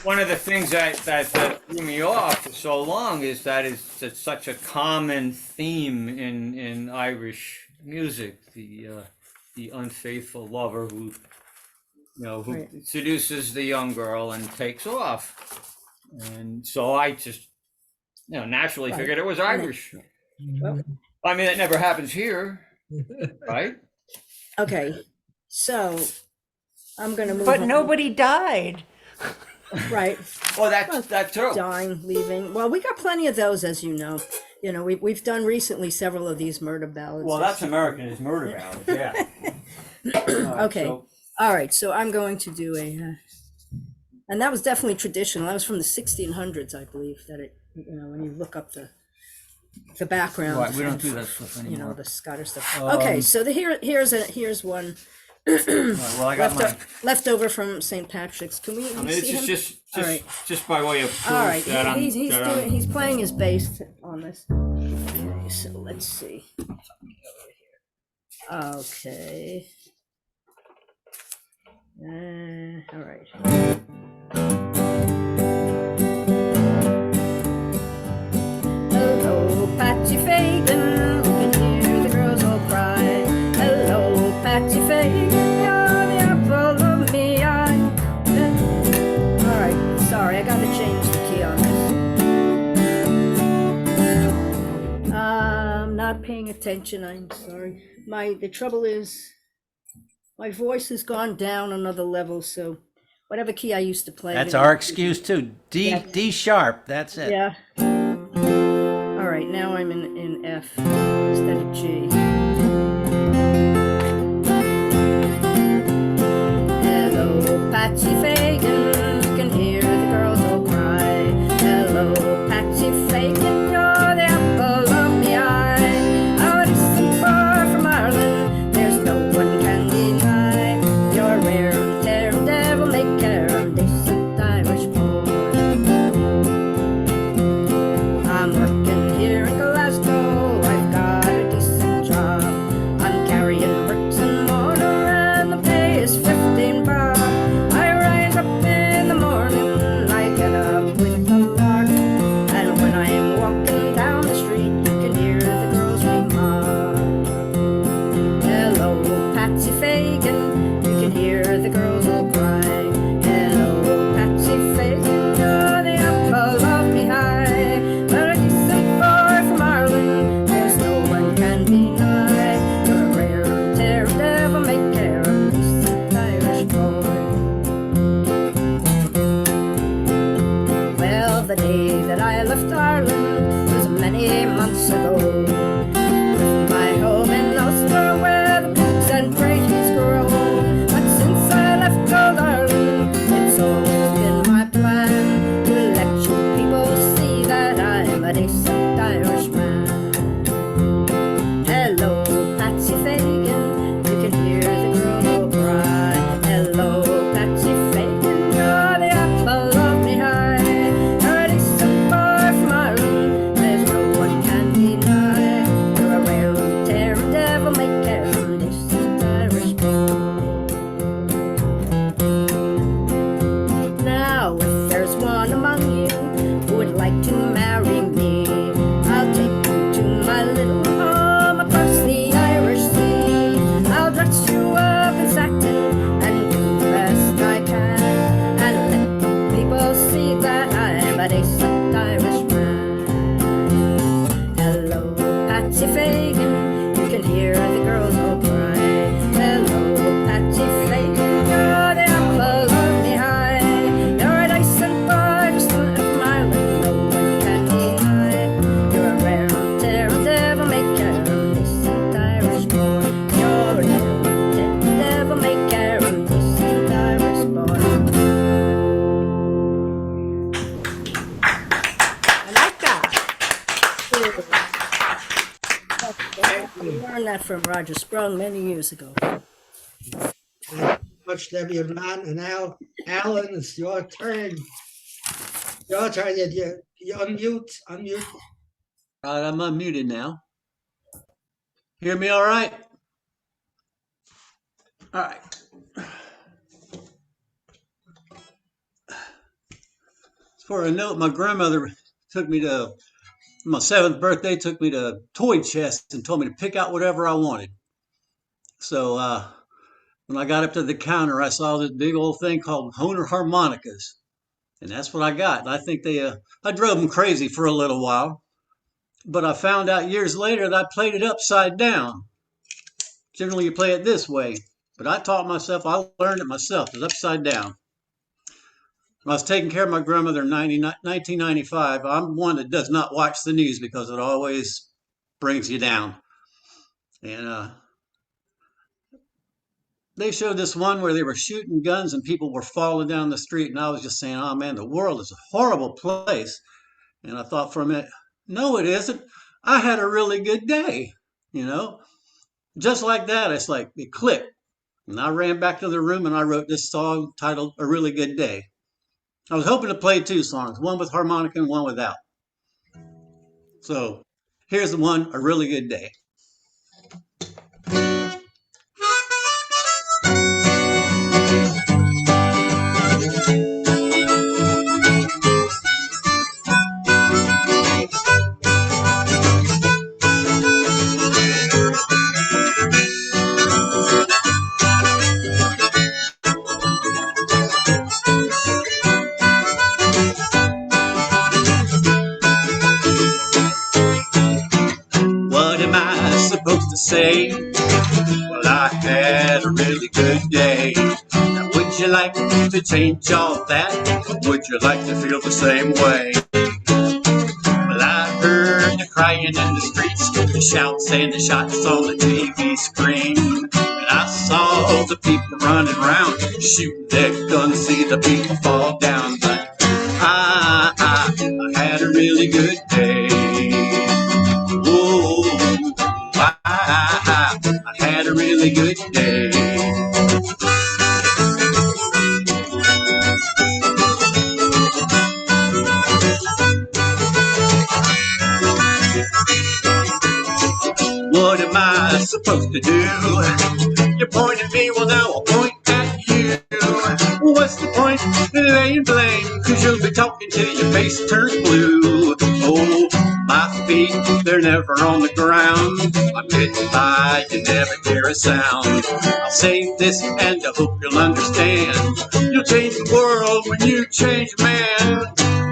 one of the things that threw me off for so long is that it's such a common theme in Irish music. The unfaithful lover who Right. seduces the young girl and takes off. And so I just naturally Right. figured it was And Irish. Well, I mean, it never happens here, right? okay, so I'm gonna move But on. nobody died. Right. Well, that's true. Dying, leaving. Well, we got plenty of those, as you know. You know, we've done recently several of these murder ballads. Well, that's American is murder ballads, yeah. Okay. So, All right. So I'm going to do and that was definitely traditional. That was from the 1600s, I believe. That it, when you look up the background. right, we don't do that stuff anymore. The Scottish stuff. Okay. So here's one. Well, I got mine. Left over from St. Patrick's. Can we I mean, see it's him? just All right. just by way of proof All right, that he's playing his bass on this. Okay, so let's see. Okay. All right. Hello, Patsy Fagan. You can hear the girls all cry. Hello, Patsy Fagan. You're the apple of me eye. All right, sorry, I gotta change the key on this. I'm not paying attention. I'm sorry. The trouble is, my voice has gone down another level. So, whatever key I used to play. That's our excuse too. D sharp. That's it. Yeah. All right, now I'm in F instead of G. Hello, Patsy Fagan, you can hear the girls all cry. Hello, Patsy Fagan, you're the apple of my eye. Out east far from Ireland, there's no one can deny. You're rare and tear and devil may care, and decent Irish boy. I'm working here in Glasgow, I've got a decent job. I'm carrying bricks and mortar and the pay is 15 bob. I rise up in the morning, I get up with the lark, and when I'm walking down the street, you can hear the girls remark. Hello, Patsy Fagan, you can hear the girls all cry. Hello, Patsy Fagan, you're the apple of me eye. But a decent boy from Ireland, there's no one can deny. You're a rare tear devil may care, a decent Irish boy. Well, the day that I left Ireland was many months ago. With my home in Ulster, where the pigs and praties grow. But since I left old Ireland, it's always been my plan to let you people see that I'm a decent Irishman. Hello, Patsy Fagan, you can hear the girls all cry. Hello, Patsy Fagan, you're the apple of me eye. You're a decent boy from Ireland, there's no one can deny. You're a rare tear and devil may care, a decent Irish boy. Now, if there's one among you who would like to marry me, I'll take you to my little home across the Irish Sea. I'll dress you up in satin and do the best I can, and let the people see that I'm a decent Irishman. Hello, Patsy Fagan, you can hear the girls all cry. Hello, Patsy Fagan, you're the apple of me eye. You're a decent boy, just from Ireland, no one can deny. You're a rare tear and devil may care, a decent Irish boy. You're a rare tear and devil may care, a decent Irish boy. I like that. We learned that from Roger Sprung many years ago. Much, Debbie and Matt, and now, Alan, it's your turn. Your turn. You unmute. All right, I'm unmuted now. Hear me all right? All right. For a note, my grandmother took me to my 7th birthday, took me to Toy Chest and told me to pick out whatever I wanted. So when I got up to the counter, I saw this big old thing called Honer harmonicas, and that's what I got. And I think I drove them crazy for a little while, but I found out years later that I played it upside down. Generally, you play it this way, but I taught myself, I learned it myself, it's upside down. When I was taking care of my grandmother in 1995, I'm one that does not watch the news because it always brings you down. And they showed this one where they were shooting guns and people were falling down the street. And I was just saying, oh man, the world is a horrible place. And I thought for a minute, no, it isn't. I had a really good day, you know? Just like that, it's like it clicked. And I ran back to the room and I wrote this song titled A Really Good Day. I was hoping to play 2 songs, one with harmonica and one without. So here's the one, A Really Good Day. What am I supposed to say? Well, I had a really good day. Now, would you like to change all that? Or would you like to feel the same way? Well, I heard you crying in the streets, the shouts and the shots on the TV screen. And I saw the people running around, shooting their guns, see the people fall down. But I had a really good day. Oh, I had a really good day. What am I supposed to do? You point at me, well now I'll point at you. What's the point in laying blame? Cause you'll be talking till your face turns blue. Oh, my feet, they're never on the ground. I'm getting by, you never hear a sound. I'll say this and I hope you'll understand. You'll change the world when you change man.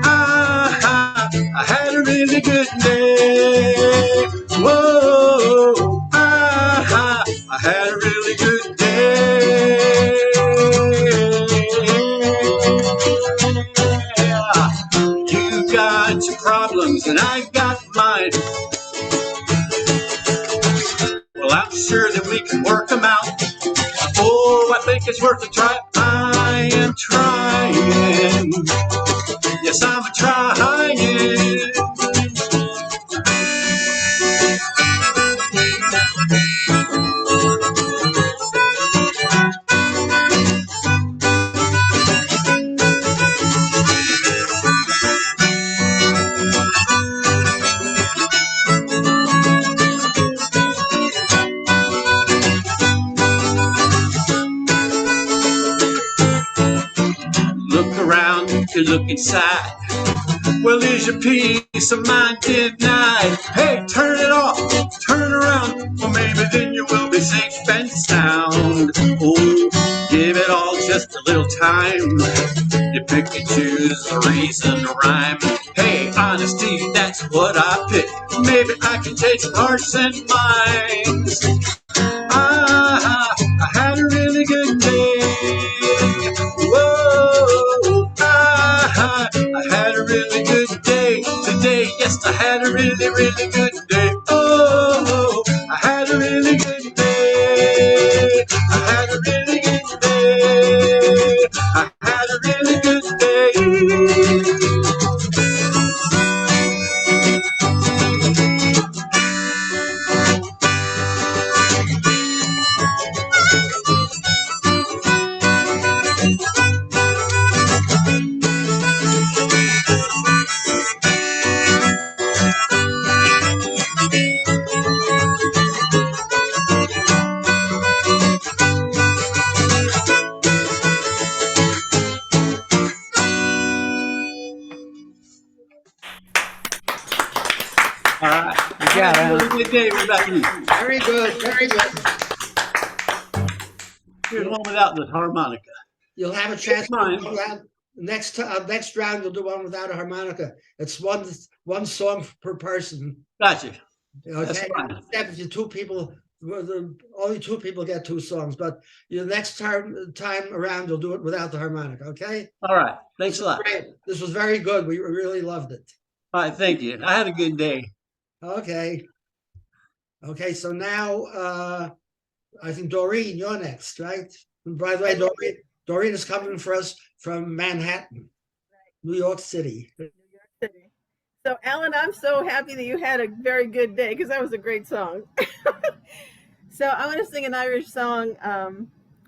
I had a really good day. Whoa, I had a really good day. You got your problems and I got mine. Well, I'm sure that we can work them out. Oh, I think it's worth a try. I am trying. Yes, I'm trying. Look around, you look inside. Well, is your peace of mind denied? Hey, turn it off, turn around. Well, maybe then you will be safe and sound. Oh, give it all just a little time. You pick and choose a reason to rhyme. Hey, honesty, that's what I pick. Maybe I can take hearts and minds. I had a really good day. Whoa, I had a really good day today. Yes, I had a really, really good day. Oh, I had a really good day. I had a really good day. I had a really good day. All right. You got Have a it. really good day, everybody. Very good, very good. Here's one without the harmonica. You'll have a chance to Mine. do that. Next round, you'll do one without a harmonica. It's one song per person. Gotcha. That's Okay, fine. except if you two people, only two people get two songs. But your next time around, you'll do it without the harmonica. Okay. All right. Thanks a lot. Great. This was very good. We really loved it. All right. Thank you. I had a good day. Okay. Okay. So now, I think Doreen, you're next, right? And by the way, Doreen is coming for us from Manhattan, New York City. So, Alan, I'm so happy that you had a very good day because that was a great song. So, I want to sing an Irish song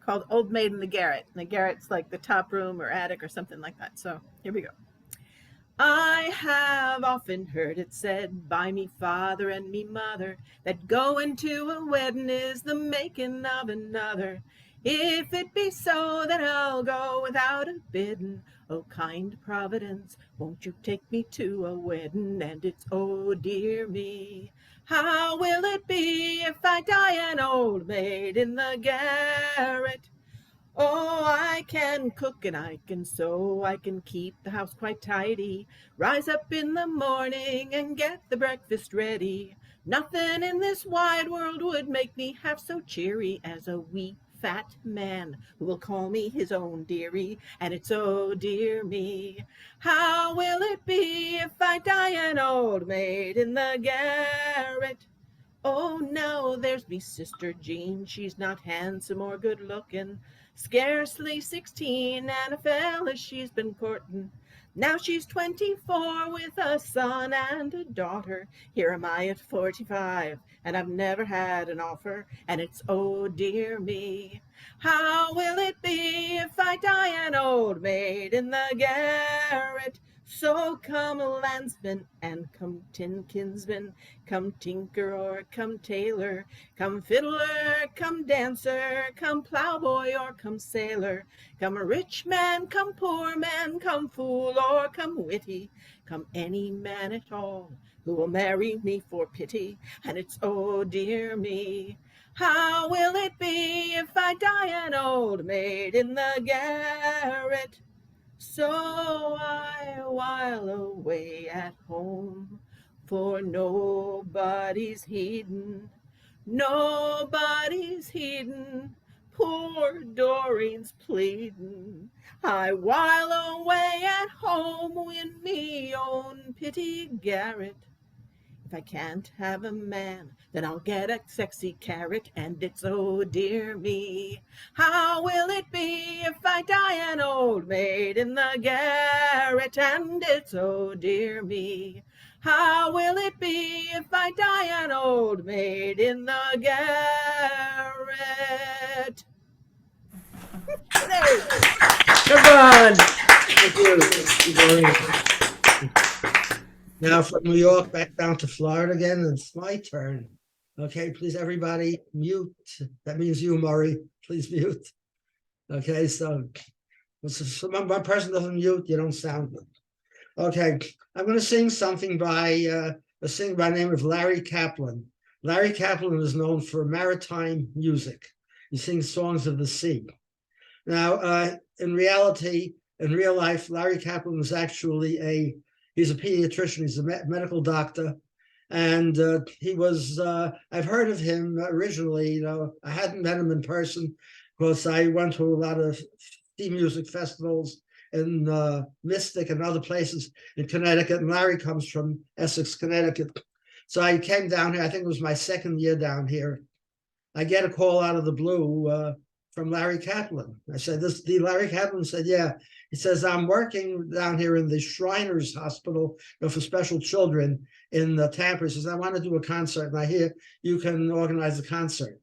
called Old Maid in the Garret. And the garret's like the top room or attic or something like that. So, here we go. I have often heard it said by me father and me mother that going to a wedding is the making of another. If it be so, then I'll go without a bidding. Oh, kind Providence, won't you take me to a wedding? And it's, oh, dear me, how will it be if I die an old maid in the garret? Oh, I can cook and I can sew, I can keep the house quite tidy, rise up in the morning and get the breakfast ready. Nothing in this wide world would make me half so cheery as a wee fat man who will call me his own dearie. And it's, oh dear me, how will it be if I die an old maid in the garret? Oh, now there's me sister Jean, she's not handsome or good looking, scarcely 16, and a fella she's been courting. Now she's 24 with a son and a daughter. Here am I at 45, and I've never had an offer. And it's, oh dear me, how will it be if I die an old maid in the garret? So come landsman and come tin kinsman, come tinker or come tailor, come fiddler, come dancer, come plowboy or come sailor, come rich man, come poor man, come fool or come witty, come any man at all who will marry me for pity. And it's, oh dear me, how will it be if I die an old maid in the garret? So I while away at home, for nobody's heeding, nobody's heeding, poor Doreen's pleading. I while away at home in me own pity garret. If I can't have a man, then I'll get a sexy carrot. And it's, oh dear me, how will it be if I die an old maid in the garret? And it's, oh dear me, how will it be if I die an old maid in the garret? Come on. Thank you, Doreen. Now from New York back down to Florida again, and it's my turn. Okay, please everybody mute. That means you, Murray. Please mute. Okay, so one person doesn't mute, you don't sound good. Okay, I'm going to sing something by a singer by the name of Larry Kaplan. Larry Kaplan is known for maritime music. He sings songs of the sea. Now, in reality, in real life, Larry Kaplan was actually he's a pediatrician, he's a medical doctor. And he was, I've heard of him originally, I hadn't met him in person because I went to a lot of sea music festivals in Mystic and other places in Connecticut. And Larry comes from Essex, Connecticut. So I came down here, I think it was my second year down here. I get a call out of the blue from Larry Kaplan. I said, the Larry Kaplan said, yeah. He says, I'm working down here in the Shriners Hospital for special children in Tampa. He says, I want to do a concert, and I hear you can organize a concert.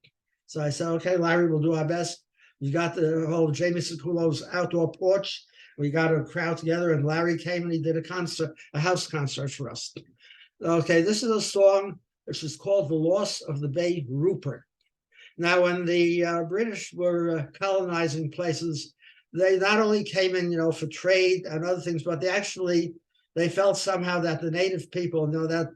So I said, okay, Larry, we'll do our best. We got the whole Jamie Sikulo's outdoor porch. We got a crowd together, and Larry came and he did a concert, a house concert for us. Okay, this is a song which is called The Loss of the Bay Rupert. Now, when the British were colonizing places, they not only came in, for trade and other things, but they felt somehow that the native people, that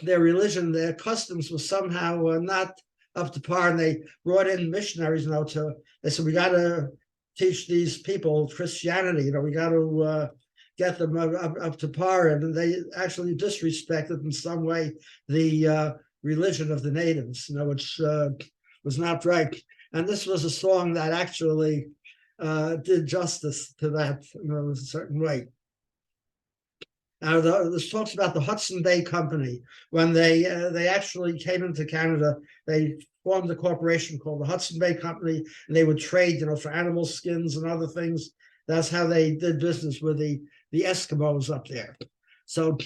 their religion, their customs was somehow not up to par, and they brought in missionaries. They said we got to teach these people Christianity. We got to get them up to par, and they actually disrespected in some way the religion of the natives, which was not right. And this was a song that actually did justice to that in a certain way. Now, this talks about the Hudson Bay Company. When they actually came into Canada, they formed a corporation called the Hudson Bay Company, and they would trade, for animal skins and other things. That's how they did business with the Eskimos up there. So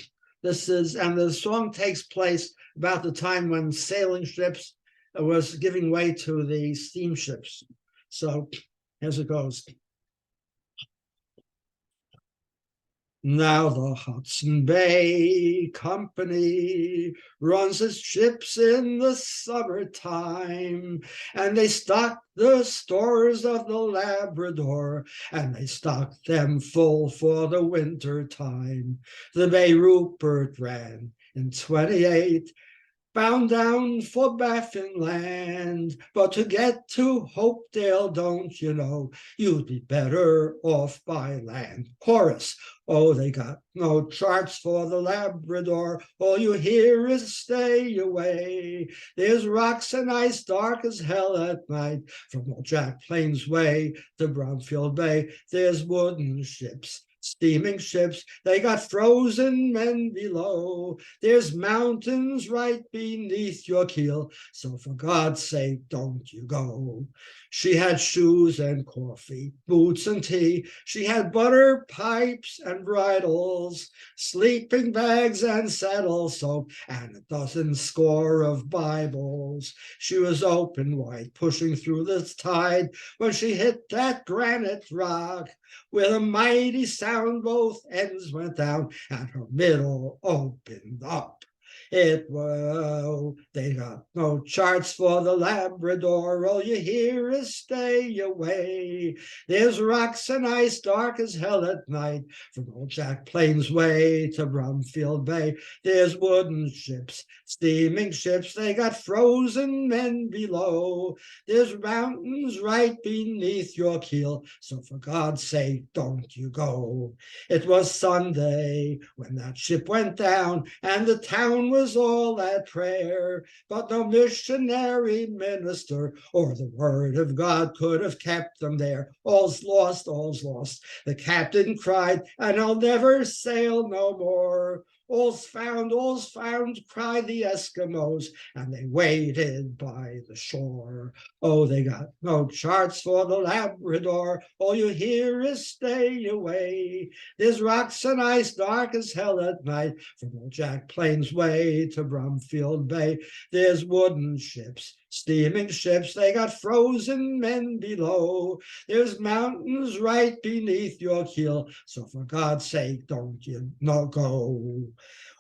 and the song takes place about the time when sailing ships was giving way to the steamships. So here's it goes. Now the Hudson Bay Company runs its ships in the summertime, and they stock the stores of the Labrador, and they stock them full for the winter time. The Bay Rupert ran in 28, bound down for Baffin Land, but to get to Hopedale, don't you know, you'd be better off by land. Chorus. Oh, they got no charts for the Labrador. All you hear is stay away. There's rocks and ice dark as hell at night from old Jack Plains Way to Bromfield Bay. There's wooden ships, steaming ships, they got frozen men below. There's mountains right beneath your keel, so for God's sake, don't you go. She had shoes and coffee, boots and tea. She had butter, pipes and bridles, sleeping bags and saddle soap, and a dozen score of Bibles. She was open wide, pushing through the tide when she hit that granite rock. With a mighty sound, both ends went down, and her middle opened up. They got no charts for the Labrador. All you hear is stay away. There's rocks and ice dark as hell at night from old Jack Plains Way to Bromfield Bay. There's wooden ships, steaming ships, they got frozen men below. There's mountains right beneath your keel, so for God's sake, don't you go. It was Sunday when that ship went down, and the town was all at prayer, but no missionary minister or the word of God could have kept them there. All's lost, all's lost. The captain cried, and I'll never sail no more. All's found, cried the Eskimos, and they waited by the shore. Oh, they got no charts for the Labrador. All you hear is stay away. There's rocks and ice dark as hell at night from old Jack Plains Way to Bromfield Bay. There's wooden ships, steaming ships, they got frozen men below. There's mountains right beneath your keel, so for God's sake, don't you go.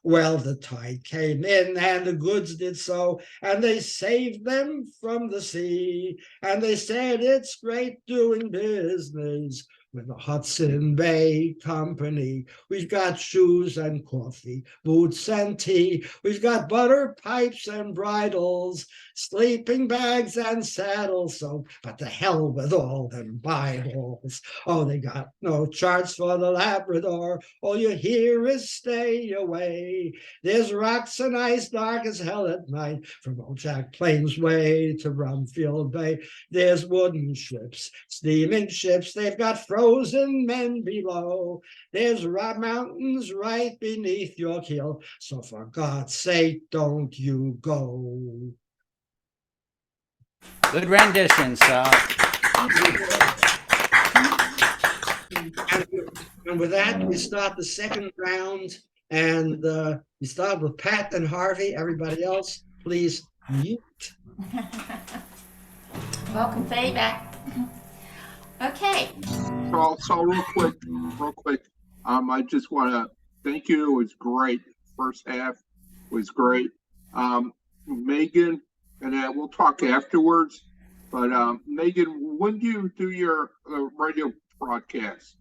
Well, the tide came in and the goods did so, and they saved them from the sea, and they said it's great doing business with the Hudson Bay Company. We've got shoes and coffee, boots and tea. We've got butter, pipes and bridles, sleeping bags and saddle soap. But to hell with all them Bibles. Oh, they got no charts for the Labrador. All you hear is stay away. There's rocks and ice dark as hell at night from old Jack Plains Way to Bromfield Bay. There's wooden ships, steaming ships. They've got frozen men below. There's mountains right beneath your keel. So for God's sake, don't you go. Good rendition, Sal. And with that, we start the second round. And we start with Pat and Harvey. Everybody else, please mute. Welcome, feedback. Okay. So real quick, I just want to thank you. It was great. First half was great. Megan, and we'll talk afterwards. But Megan, when do you do your radio broadcast?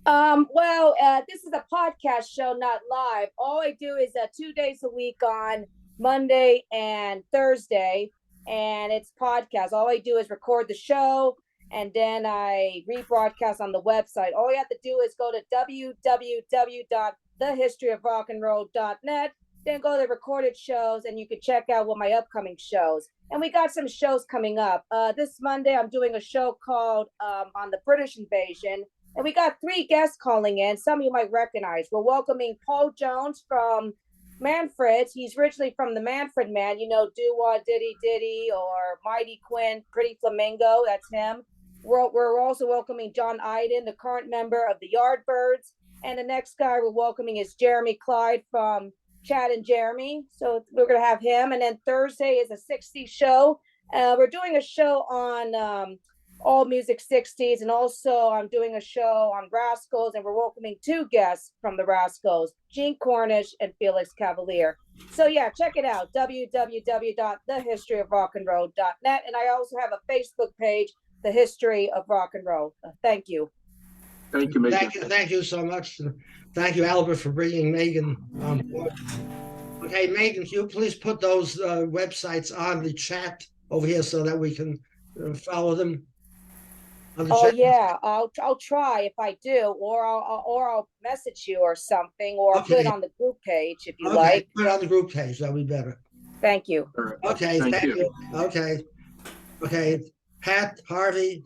This is a podcast show, not live. All I do is 2 days a week on Monday and Thursday, and it's podcast. All I do is record the show, and then I rebroadcast on the website. All you have to do is go to www.thehistoryofrockandroll.net, then go to recorded shows, and you can check out what my upcoming shows. And we got some shows coming up. This Monday, I'm doing a show called on the British invasion. And we got 3 guests calling in. Some of you might recognize. We're welcoming Paul Jones from Manfred's. He's originally from the Manfred Man, you know, Doo-Wah Diddy Diddy or Mighty Quinn, Pretty Flamingo. That's him. We're also welcoming John Iden, the current member of the Yardbirds. And the next guy we're welcoming is Jeremy Clyde from Chad and Jeremy. So we're going to have him. And then Thursday is a 60s show. We're doing a show on all music 60s, and also I'm doing a show on Rascals, and we're welcoming 2 guests from the Rascals, Gene Cornish and Felix Cavalier. So yeah, check it out, www.thehistoryofrockandroll.net, and I also have a Facebook page, The History of Rock and Roll. Thank you. Thank you, Megan. Thank you so much. Thank you, Albert, for bringing Megan on board. Okay, Megan, can you please put those websites on the chat over here so that we can follow them? Oh yeah, I'll try if I do, or I'll message you or something, or I'll put it on the group page if you like. Put it on the group page. That'll be better. Thank you. Okay, thank you. Okay, Pat, Harvey,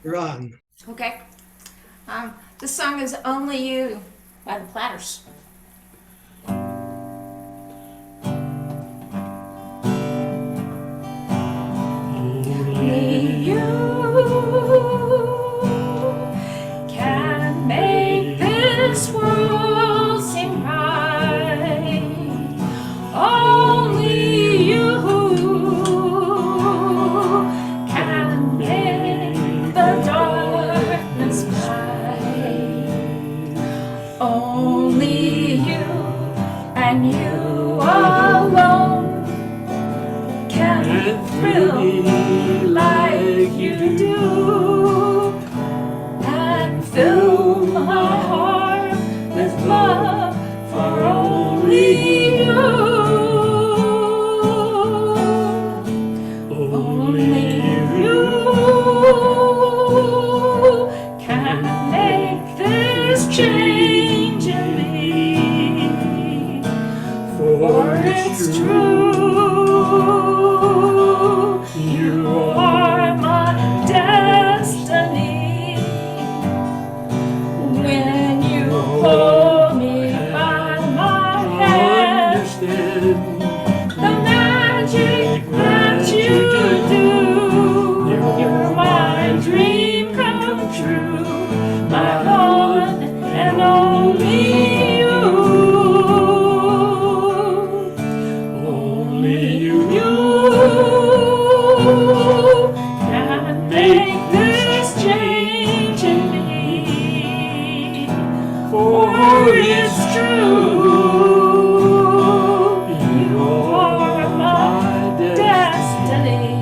you're on. Okay. This song is "Only You" by the Platters. Only you can make this world seem right. Only you can make the darkness bright. Only you and you alone can thrill me like you do, and fill my heart with love for only you. Only you can make this change in me, for it's true. You are my destiny. When you hold me by my hand, the magic that you do, you're my dream come true, my one and only you. Only you can make this change in me, for it's true. You are my destiny.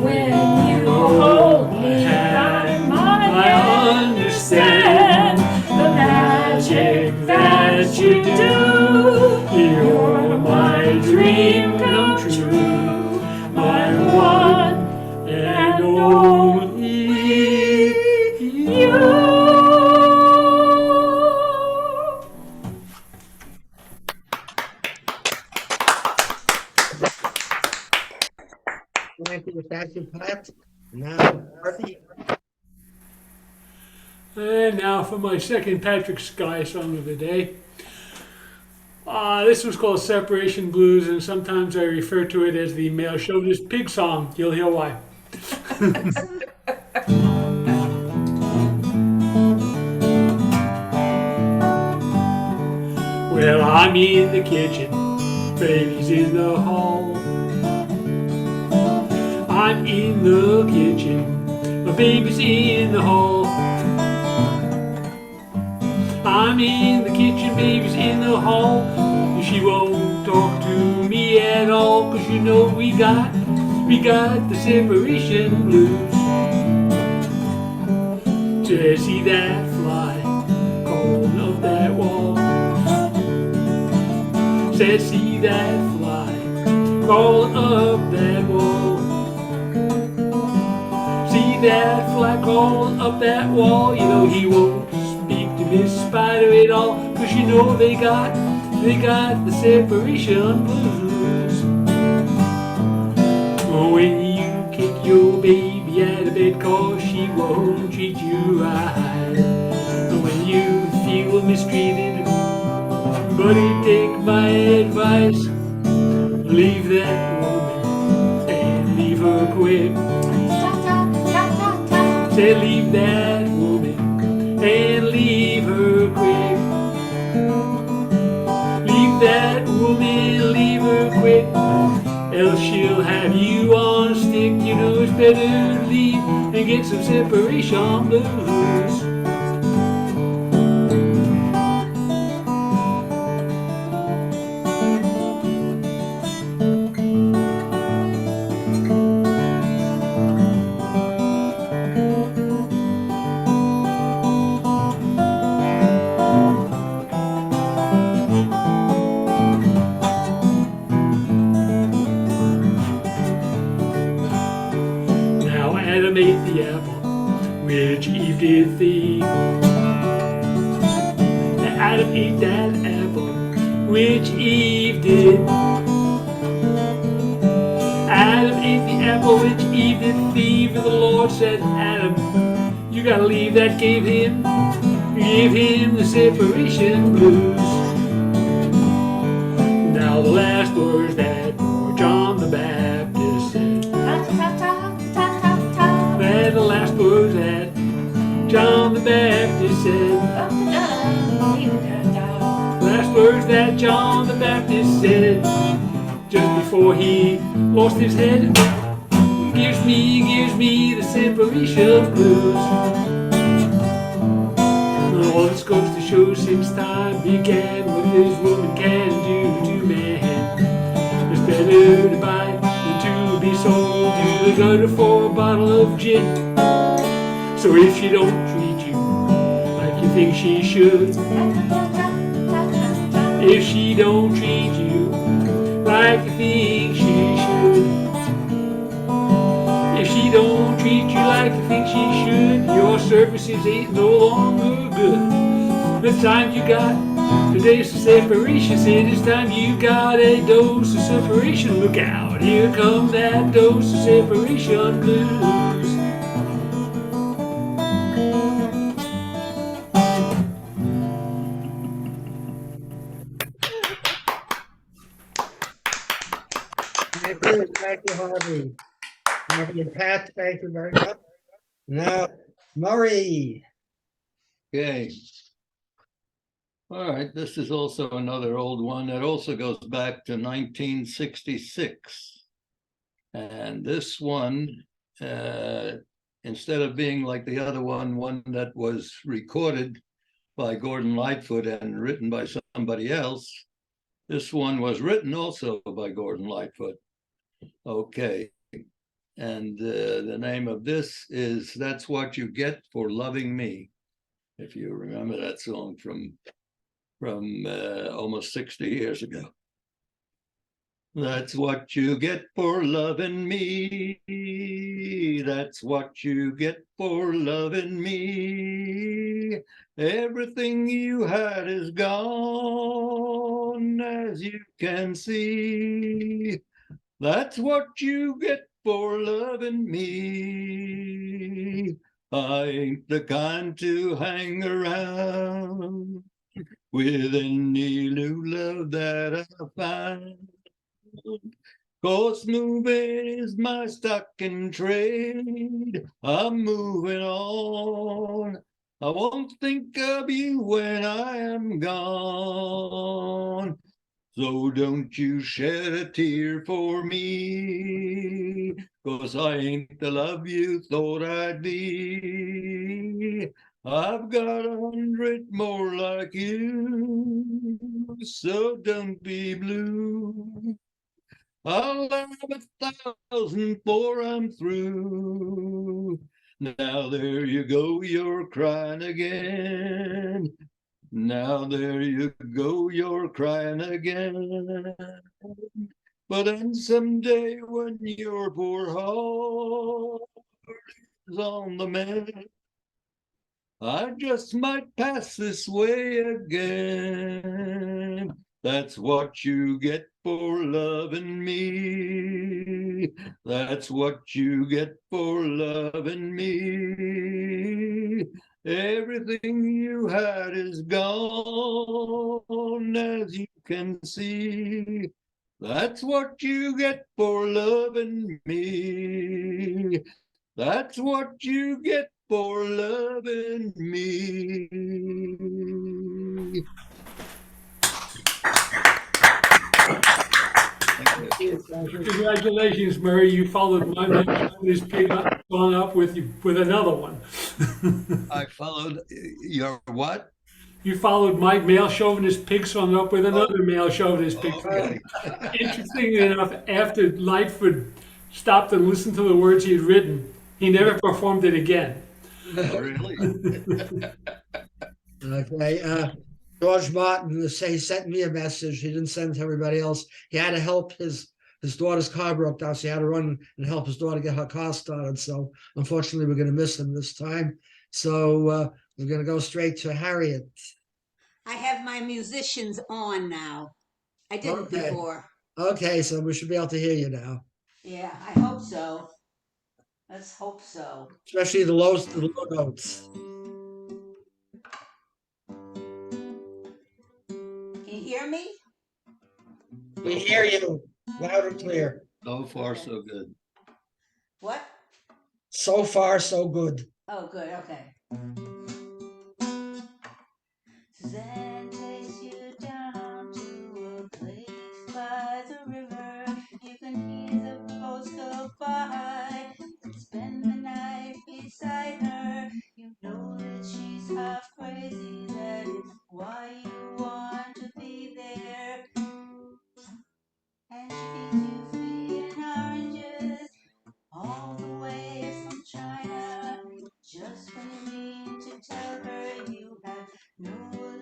When you hold me by my hand, I understand the magic that you do. You're my dream come true, my one and only you. Thank you, Pat. Now, Harvey. And now for my second Patrick Sky song of the day. This was called Separation Blues, and sometimes I refer to it as the male chauvinist pig song. You'll hear why. Well, I'm in the kitchen, baby's in the hall. I'm in the kitchen, my baby's in the hall. I'm in the kitchen, baby's in the hall. She won't talk to me at all, 'cause you know we got the separation blues. To see that fly crawling up that wall. Said see that fly crawling up that wall. See that fly crawling up that wall. You know he won't speak to Miss Spider at all, 'cause you know they got the separation blues. When you kick your baby out of bed 'cause she won't treat you right. When you feel mistreated, buddy, take my advice. Leave that woman and leave her quick. Say leave that woman and leave her quick. Leave that woman, leave her quick. Else she'll have you on a stick. You know it's better to leave and get some separation blues. Now Adam ate the apple which Eve did thieve. Adam ate that apple which Eve did. Adam ate the apple which Eve did thieve. And the Lord said, Adam, you gotta leave that. Give him the separation blues. Now the last words that poor John the Baptist said. They're the last words that John the Baptist said. Last words that John the Baptist said just before he lost his head. Gives me the separation blues. All this goes to show since time began what this woman can do to man. It's better to buy than to be sold to the gutter for a bottle of gin. So if she don't treat you like you think she should, if she don't treat you like you think she should, if she don't treat you like you think she should, your services ain't no longer good. This time you got today's separation. Said this time you got a dose of separation. Look out, here come that dose of separation blues. Thank you, Harvey. Harvey and Pat, thank you very much. Now, Murray. Okay. All right, this is also another old one that also goes back to 1966. And this one, instead of being like the other one that was recorded by Gordon Lightfoot and written by somebody else, this one was written also by Gordon Lightfoot. Okay. And the name of this is That's What You Get for Loving Me. If you remember that song from almost 60 years ago. That's what you get for loving me. That's what you get for loving me. Everything you had is gone, as you can see. That's what you get for loving me. I ain't the kind to hang around with any new love that I find. 'Cause moving is my stock in trade. I'm moving on. I won't think of you when I am gone. So don't you shed a tear for me, 'cause I ain't the love you thought I'd be. I've got 100 more like you, so don't be blue. I'll have 1,000 before I'm through. Now there you go, you're crying again. Now there you go, you're crying again. But then someday when your poor heart is on the mend, I just might pass this way again. That's what you get for loving me. That's what you get for loving me. Everything you had is gone, as you can see. That's what you get for loving me. That's what you get for loving me. Congratulations, Murray. You followed my man shoving his pig on up with another one. I followed your what? You followed Mike male chauvinist pig song up with another male chauvinist pig song. Okay. Interestingly enough, after Lightfoot stopped and listened to the words he had written, he never performed it again. Oh, really? Okay. George Martin he sent me a message. He didn't send it to everybody else. He had to help his daughter's car broke down, so he had to run and help his daughter get her car started. So unfortunately, we're going to miss him this time. So we're going to go straight to Harriet. I have my musicians on now. I didn't Okay. before. Okay, so we should be able to hear you now, Yeah, I hope so. Let's hope so. especially the low notes. Can you hear me? We hear you loud and clear. So far, so good. What? So far, so good. Oh, good. Okay. Suzanne takes you down to a place by the river. You can hear the boats go by and spend the night beside her. You know that she's half crazy, that is why you want to be there. And she feeds you free and oranges all the way from China. Just when you mean to tell her you have no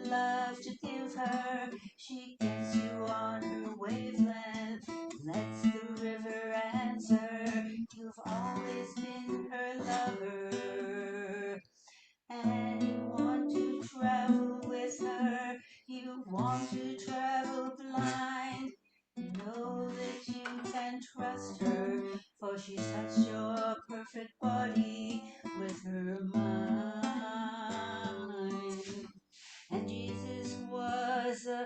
love to give her, she gets you on her wavelength, lets the river answer. You've always been her lover, and you want to travel with her. You want to travel blind. Know that you can trust her, for she's such your perfect body with her mind. And Jesus was a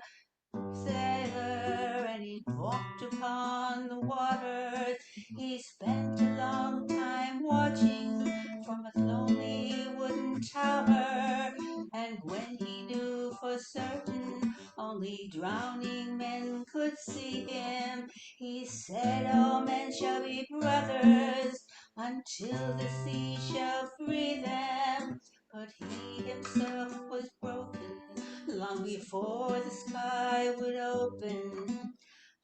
sailor, and he walked upon the waters. He spent a long time watching from a lonely wooden tower, and when he knew for certain only drowning men could see him, he said all men shall be brothers until the sea shall free them. But he himself was broken long before the sky would open.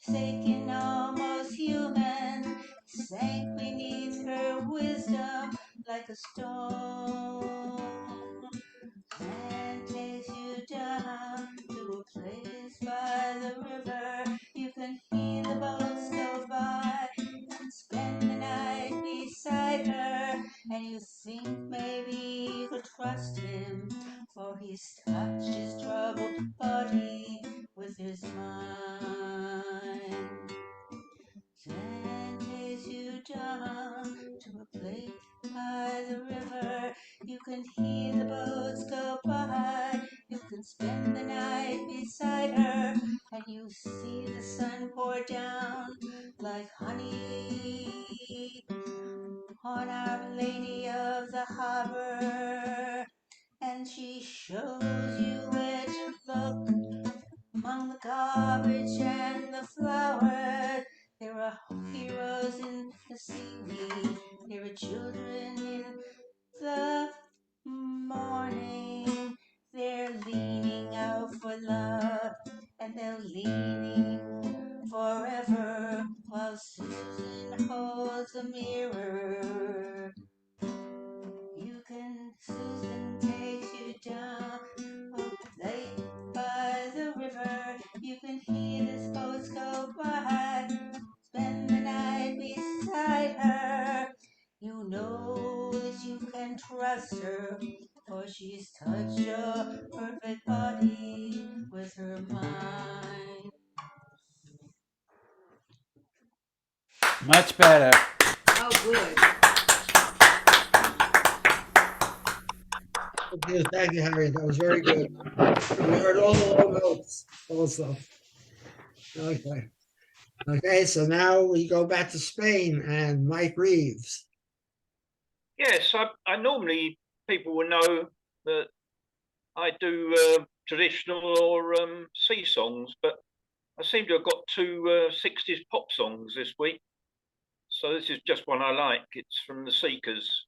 Shaken, almost human, sank beneath her wisdom like a stone. And takes you down to a place by the river. You can hear the boats go by and spend the night beside her. And you think maybe you could trust him, for he's touched his troubled body with his mind. Then takes you down to a place by the river. You can hear the boats go by. You can spend the night beside her, and you see the sun pour down like honey on Our Lady of the Harbor. And she shows you where to look among the garbage and the flowers. There are heroes in the seaweed. There are children in the morning. They're leaning out for love, and they're leaning forever while Susan holds a mirror. your perfect body with her mind. Much better. Oh, good. Thank you, Harry. That was very good. We heard all the low notes also. Okay. Okay, so now we go back to Spain and Mike Reeves. Yes, I normally people will know that I do traditional or sea songs, but I seem to have got two 60s pop songs this week. So this is just one I like. It's from the Seekers.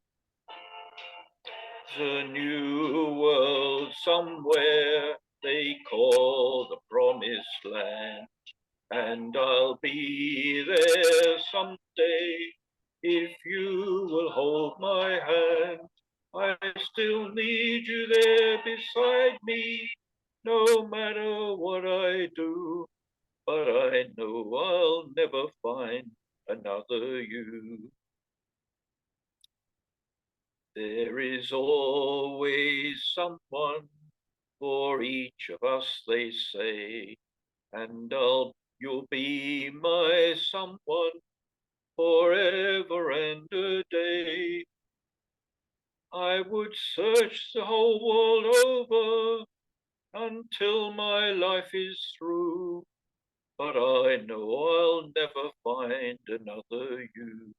The new world somewhere they call the promised land, and I'll be there someday if you will hold my hand. I still need you there beside me, no matter what I do, but I know I'll never find another you. There is always someone for each of us, they say, and you'll be my someone forever and a day. I would search the whole world over until my life is through, but I know I'll never find another you.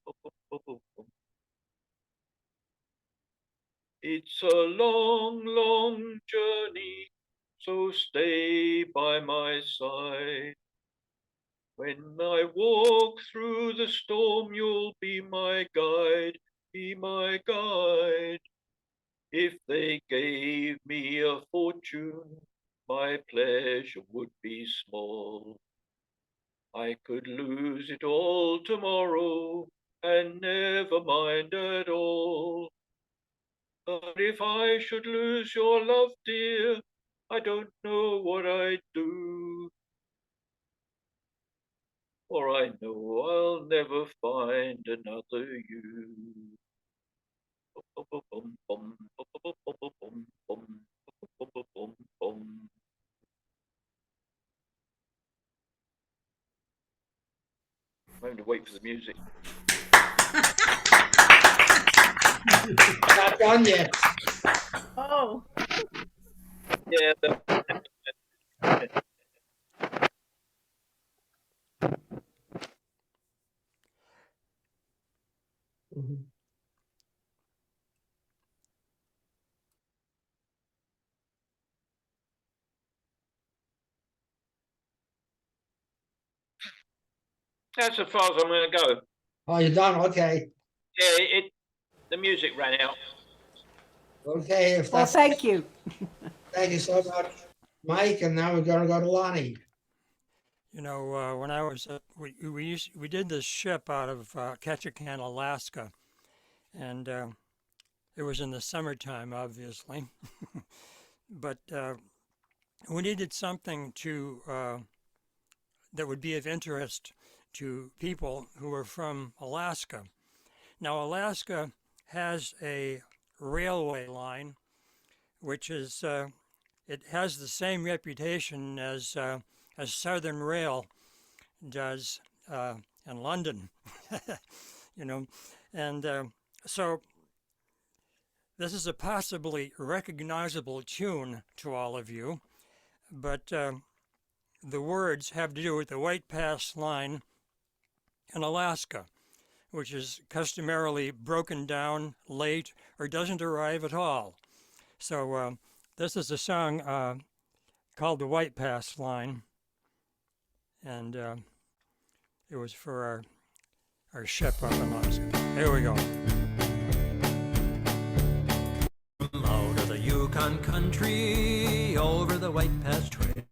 It's a long, long journey, so stay by my side. When I walk through the storm, you'll be my guide, be my guide. If they gave me a fortune, my pleasure would be small. I could lose it all tomorrow and never mind at all. But if I should lose your love, dear, I don't know what I'd do. For I know I'll never find another you. I'm having to wait for the music. Not done yet. Oh. Yeah. That's as far as I'm going to go. Oh, you're done? Okay. Yeah, the music ran out. Okay, if Well, that's thank you. Thank you so much, Mike. And now we're going to go to Lonnie. You know, when I was we did this ship out of Ketchikan, Alaska, and it was in the summertime, obviously, but we needed something to that would be of interest to people who were from Alaska. Now, Alaska has a railway line, which is it has the same reputation as Southern Rail does in London, you know, and so this is a possibly recognizable tune to all of you, but the words have to do with the White Pass line in Alaska, which is customarily broken down, late, or doesn't arrive at all. So this is a song called the White Pass line, and it was for our ship up in Alaska. Here we go. From out of the Yukon country, over the White Pass Trail,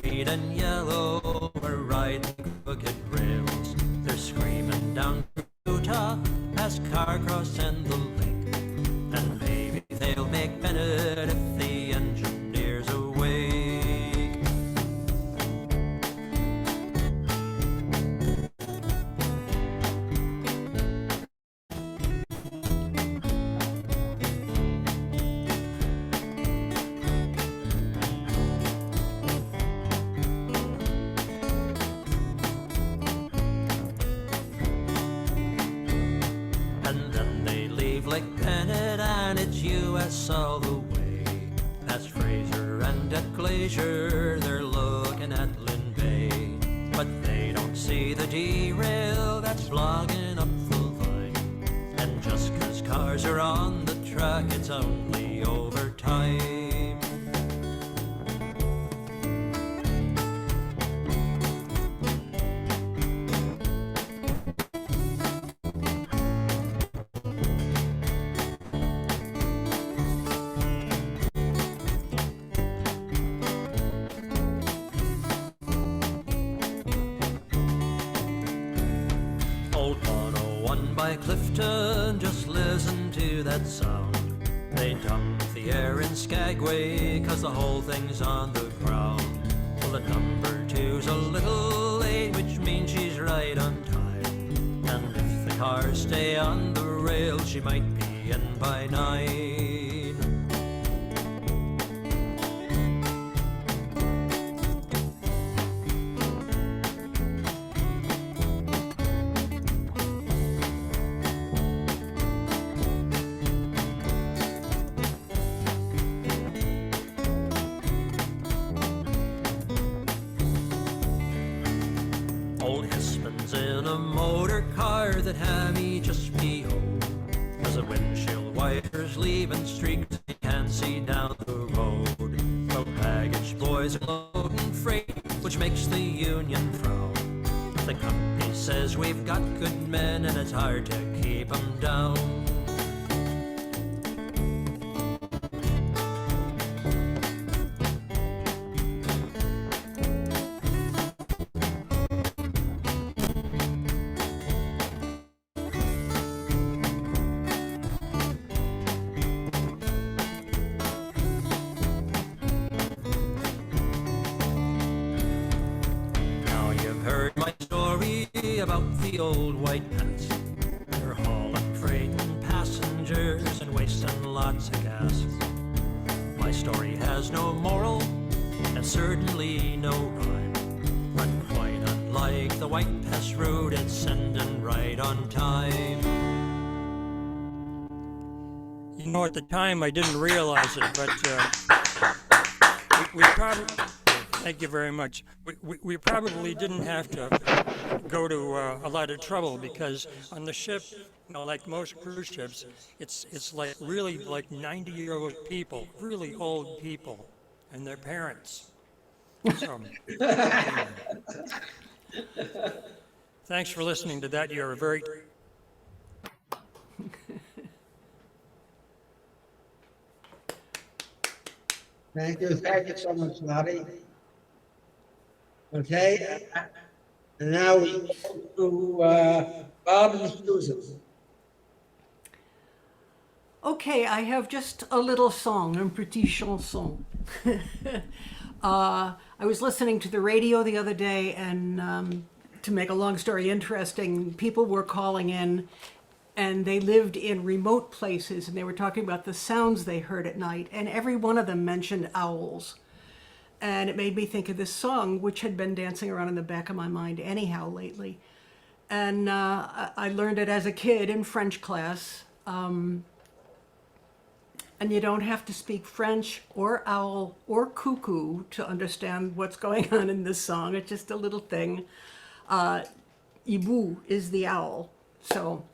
green and yellow are riding crooked rails. They're screaming down Utah, past Carcross and the lake, and maybe they'll make Bennett if the engineer's awake. us all the way. Past Fraser and at Glacier, they're looking at Lynn Bay. But they don't see the derail that's blocking up the line. And just 'cause cars are on the track, it's only over time. Old 101 by Clifton, just listen to that sound. They dump the air in Skagway, 'cause the whole thing's on the ground. Well, the number two's a little late, which means she's right on time. And if the cars stay on the rail, she might be in by 9. Old Hisman's in a motor car that Hammy just behold. As the windshield wipers leaving streaks, he can't see down the road. The baggage boys are loading freight, which makes the union frown. The company says we've got good men and it's hard to keep 'em down. Now you've heard my story about the old white pants. They're hauling freight and passengers and wasting lots of gas. My story has no moral and certainly no rhyme. But quite unlike the white pest route, it's ending right on time. You know, at the time I didn't realize it, but we probably, thank you very much. We probably didn't have to go to a lot of trouble, because on the ship, you know, like most cruise ships, it's like really like 90-year-old people, really old people, and their parents. So, thanks for listening to that. You're a very Thank you so much, Lottie. Okay, and now we go to Bob and Susan. Okay, I have just a little song, un petit chanson. I was listening to the radio the other day, and to make a long story interesting, people were calling in, and they lived in remote places, and they were talking about the sounds they heard at night, and every one of them mentioned owls. And it made me think of this song, which had been dancing around in the back of my mind anyhow lately. And I learned it as a kid in French class. And you don't have to speak French or owl or cuckoo to understand what's going on in this song. It's just a little thing. Hibou is the owl. So,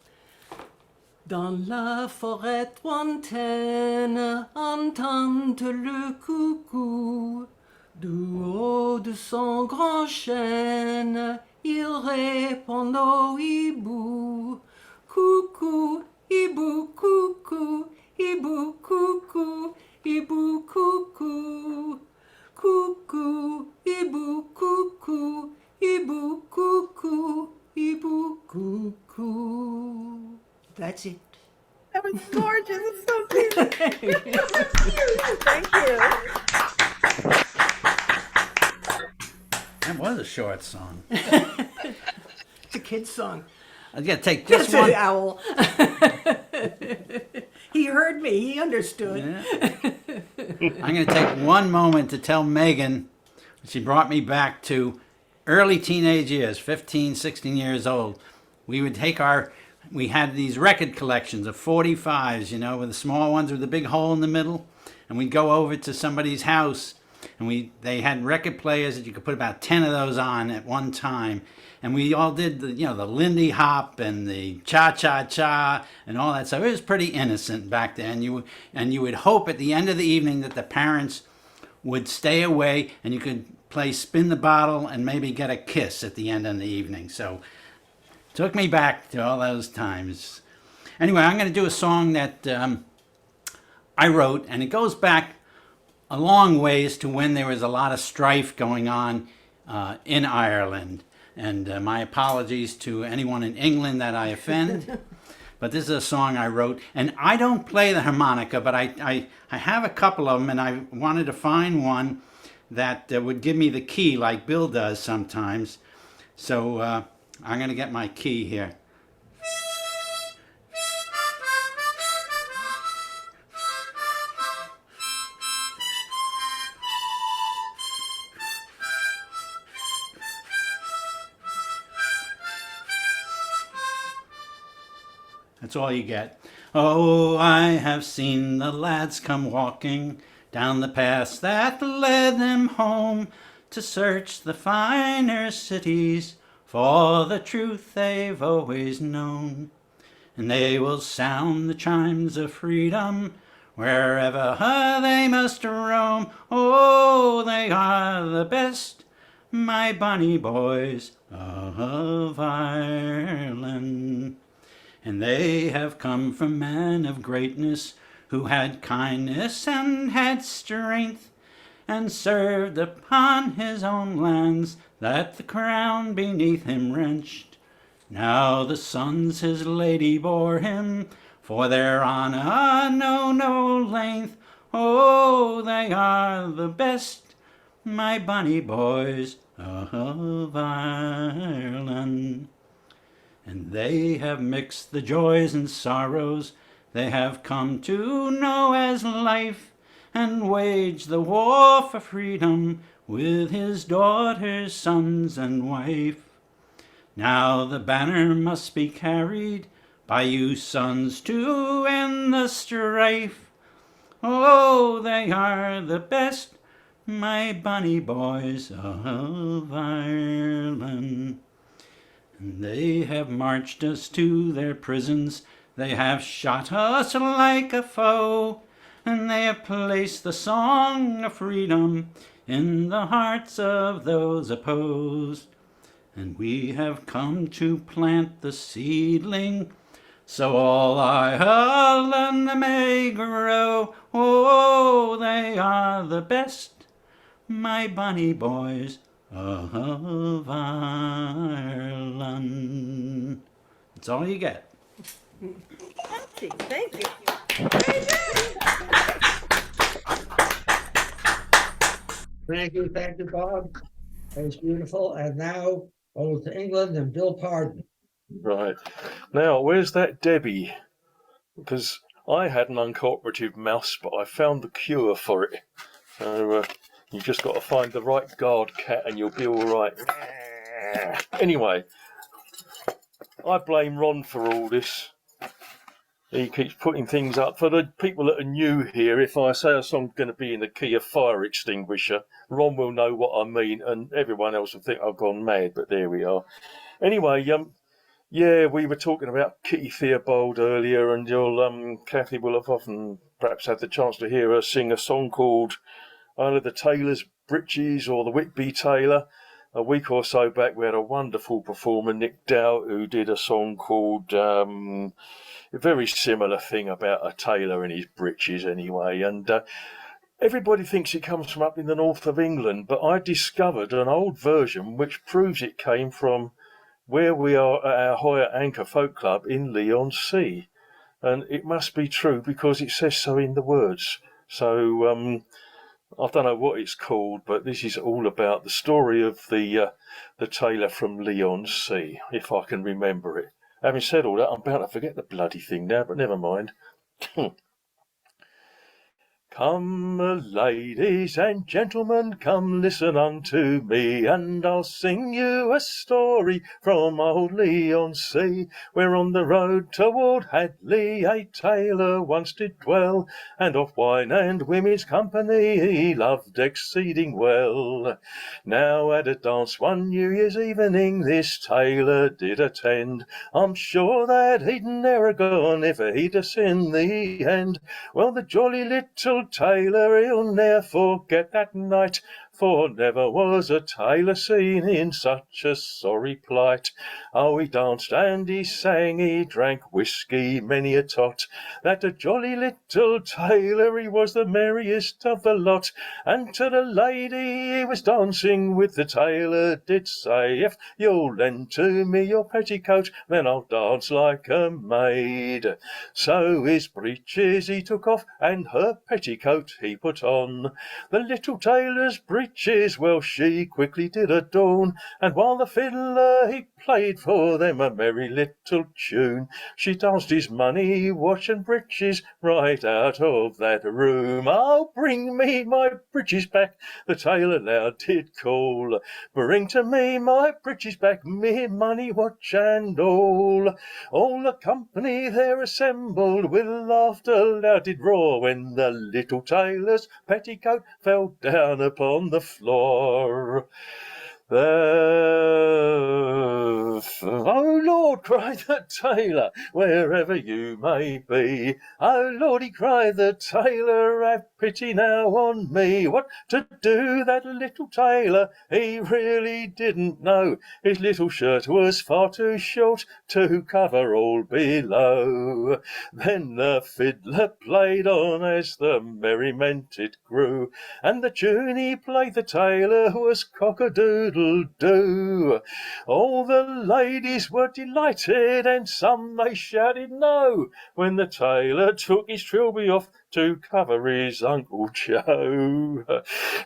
dans la forêt lointaine, entente le coucou. Du haut de son grand chêne, il répond au hibou. Coucou, hibou, coucou, hibou, coucou, hibou, coucou. Coucou, hibou, coucou, hibou, coucou, hibou, coucou. That's it. That was gorgeous. It's so cute. Thank you. That was a short song. It's a kid's song. I was gonna take just Just one. an owl. He heard me. He understood. I'm going to take one moment to tell Megan, she brought me back to early teenage years, 15, 16 years old. We would take our we had these record collections of 45s, with the small ones with the big hole in the middle. And we'd go over to somebody's house, and they had record players that you could put about 10 of those on at one time. And we all did the Lindy Hop and the Cha-Cha-Cha and all that. So it was pretty innocent back then. You would hope at the end of the evening that the parents would stay away and you could play Spin the Bottle and maybe get a kiss at the end of the evening. So took me back to all those times. Anyway, I'm going to do a song that I wrote, and it goes back a long ways to when there was a lot of strife going on in Ireland. And my apologies to anyone in England that I offend. But this is a song I wrote. And I don't play the harmonica, but I have a couple of them, and I wanted to find one that would give me the key like Bill does sometimes. So I'm going to get my key here. That's all you get. Oh, I have seen the lads come walking down the paths that led them home to search the finer cities for the truth they've always known. And they will sound the chimes of freedom wherever they must roam. Oh, they are the best, my bonny boys of Ireland. And they have come from men of greatness who had kindness and had strength, and served upon his own lands that the crown beneath him wrenched. Now the sons his lady bore him, for their honour know no length. Oh, they are the best, my bonny boys of Ireland. And they have mixed the joys and sorrows they have come to know as life, and waged the war for freedom with his daughters, sons, and wife. Now the banner must be carried by you sons to end the strife. Oh, they are the best, my bonny boys of Ireland. And they have marched us to their prisons, they have shot us like a foe, and they have placed the song of freedom in the hearts of those opposed. And we have come to plant the seedling, so all Ireland may grow. Oh, they are the best, my bonny boys of Ireland. That's all you get. Thank you. Thank you, Bob. That was beautiful. And now over to England and Bill Pardon. Right. Now, where's that Debbie? Because I had an uncooperative mouse, but I found the cure for it. So you've just got to find the right guard cat and you'll be all right. Anyway, I blame Ron for all this. He keeps putting things up. For the people that are new here, if I say a song's going to be in the key of fire extinguisher, Ron will know what I mean, and everyone else will think I've gone mad, but there we are. Anyway, yeah, we were talking about Kitty Theobald earlier, and you'll, Kathy will have often perhaps had the chance to hear her sing a song called either the Taylor's Breeches or the Whitby Tailor. A week or so back, we had a wonderful performer, Nick Dow, who did a song called a very similar thing about a tailor and his breeches anyway. And everybody thinks it comes from up in the north of England, but I discovered an old version which proves it came from where we are at our Hoya Anchor Folk Club in Leigh-on-Sea. And it must be true because it says so in the words. So I don't know what it's called, but this is all about the story of the tailor from Leigh-on-Sea, if I can remember it. Having said all that, I'm about to forget the bloody thing now, but never mind. Come, ladies and gentlemen, come listen unto me, and I'll sing you a story from old Leigh-on-Sea, where on the road toward Hadley a tailor once did dwell, and of wine and women's company he loved exceeding well. Now at a dance one New Year's evening this tailor did attend. I'm sure that he'd ne'er gone if he'd a seen the end. Well, the jolly little tailor, he'll ne'er forget that night, for never was a tailor seen in such a sorry plight. Oh, he danced and he sang, he drank whiskey many a tot. That a jolly little tailor, he was the merriest of the lot. And to the lady he was dancing with, the tailor did say, if you'll lend to me your petticoat, then I'll dance like a maid. So his breeches he took off, and her petticoat he put on. The little tailor's breeches, well, she quickly did adorn, and while the fiddler he played for them a merry little tune, she danced his money, watch, and breeches right out of that room. Oh, bring me my breeches back, the tailor loud did call. Bring to me my breeches back, me money, watch, and all. All the company there assembled with laughter loud did roar, when the little tailor's petticoat fell down upon the floor. Oh Lord, cried the tailor, wherever you may be. Oh Lord, he cried the tailor, have pity now on me. What to do, that little tailor, he really didn't know. His little shirt was far too short to cover all below. Then the fiddler played on as the merriment it grew, and the tune he played the tailor was cock-a-doodle-doo. All the ladies were delighted, and some they shouted no, when the tailor took his trilby off to cover his Uncle Joe.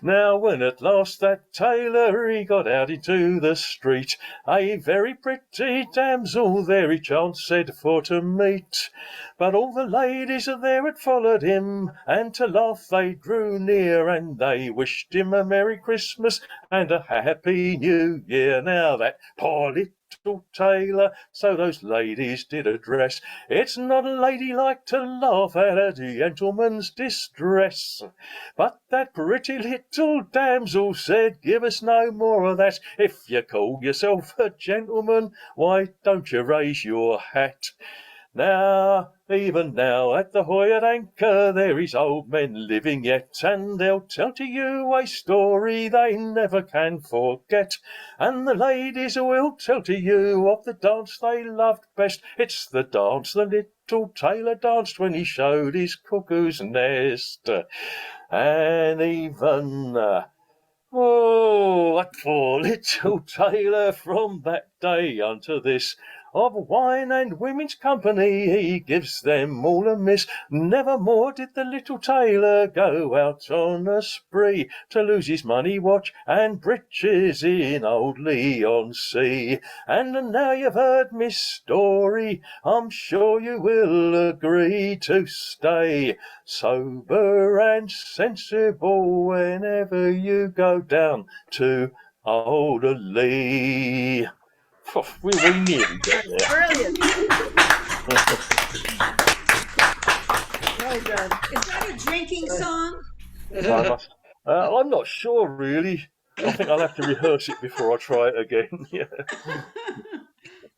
Now when at last that tailor he got out into the street, a very pretty damsel there he chanced said for to meet. But all the ladies there had followed him, and to laugh they drew near, and they wished him a Merry Christmas and a Happy New Year. Now that poor little tailor, so those ladies did address, it's not ladylike to laugh at a gentleman's distress. But that pretty little damsel said, give us no more of that. If you call yourself a gentleman, why don't you raise your hat? Now, even now, at the Hoy at Anchor, there is old men living yet, and they'll tell to you a story they never can forget. And the ladies will tell to you of the dance they loved best. It's the dance the little tailor danced when he showed his cuckoo's nest. And even oh, that poor little tailor, from that day unto this, of wine and women's company he gives them all a miss. Never more did the little tailor go out on a spree to lose his money, watch, and breeches in old Leigh-on-Sea. And now you've heard me story, I'm sure you will agree to stay sober and sensible whenever you go down to old Leigh. We nearly got there. Brilliant. Well done. Is that a drinking song? I'm not sure, really. I think I'll have to rehearse it before I try it again. Yeah.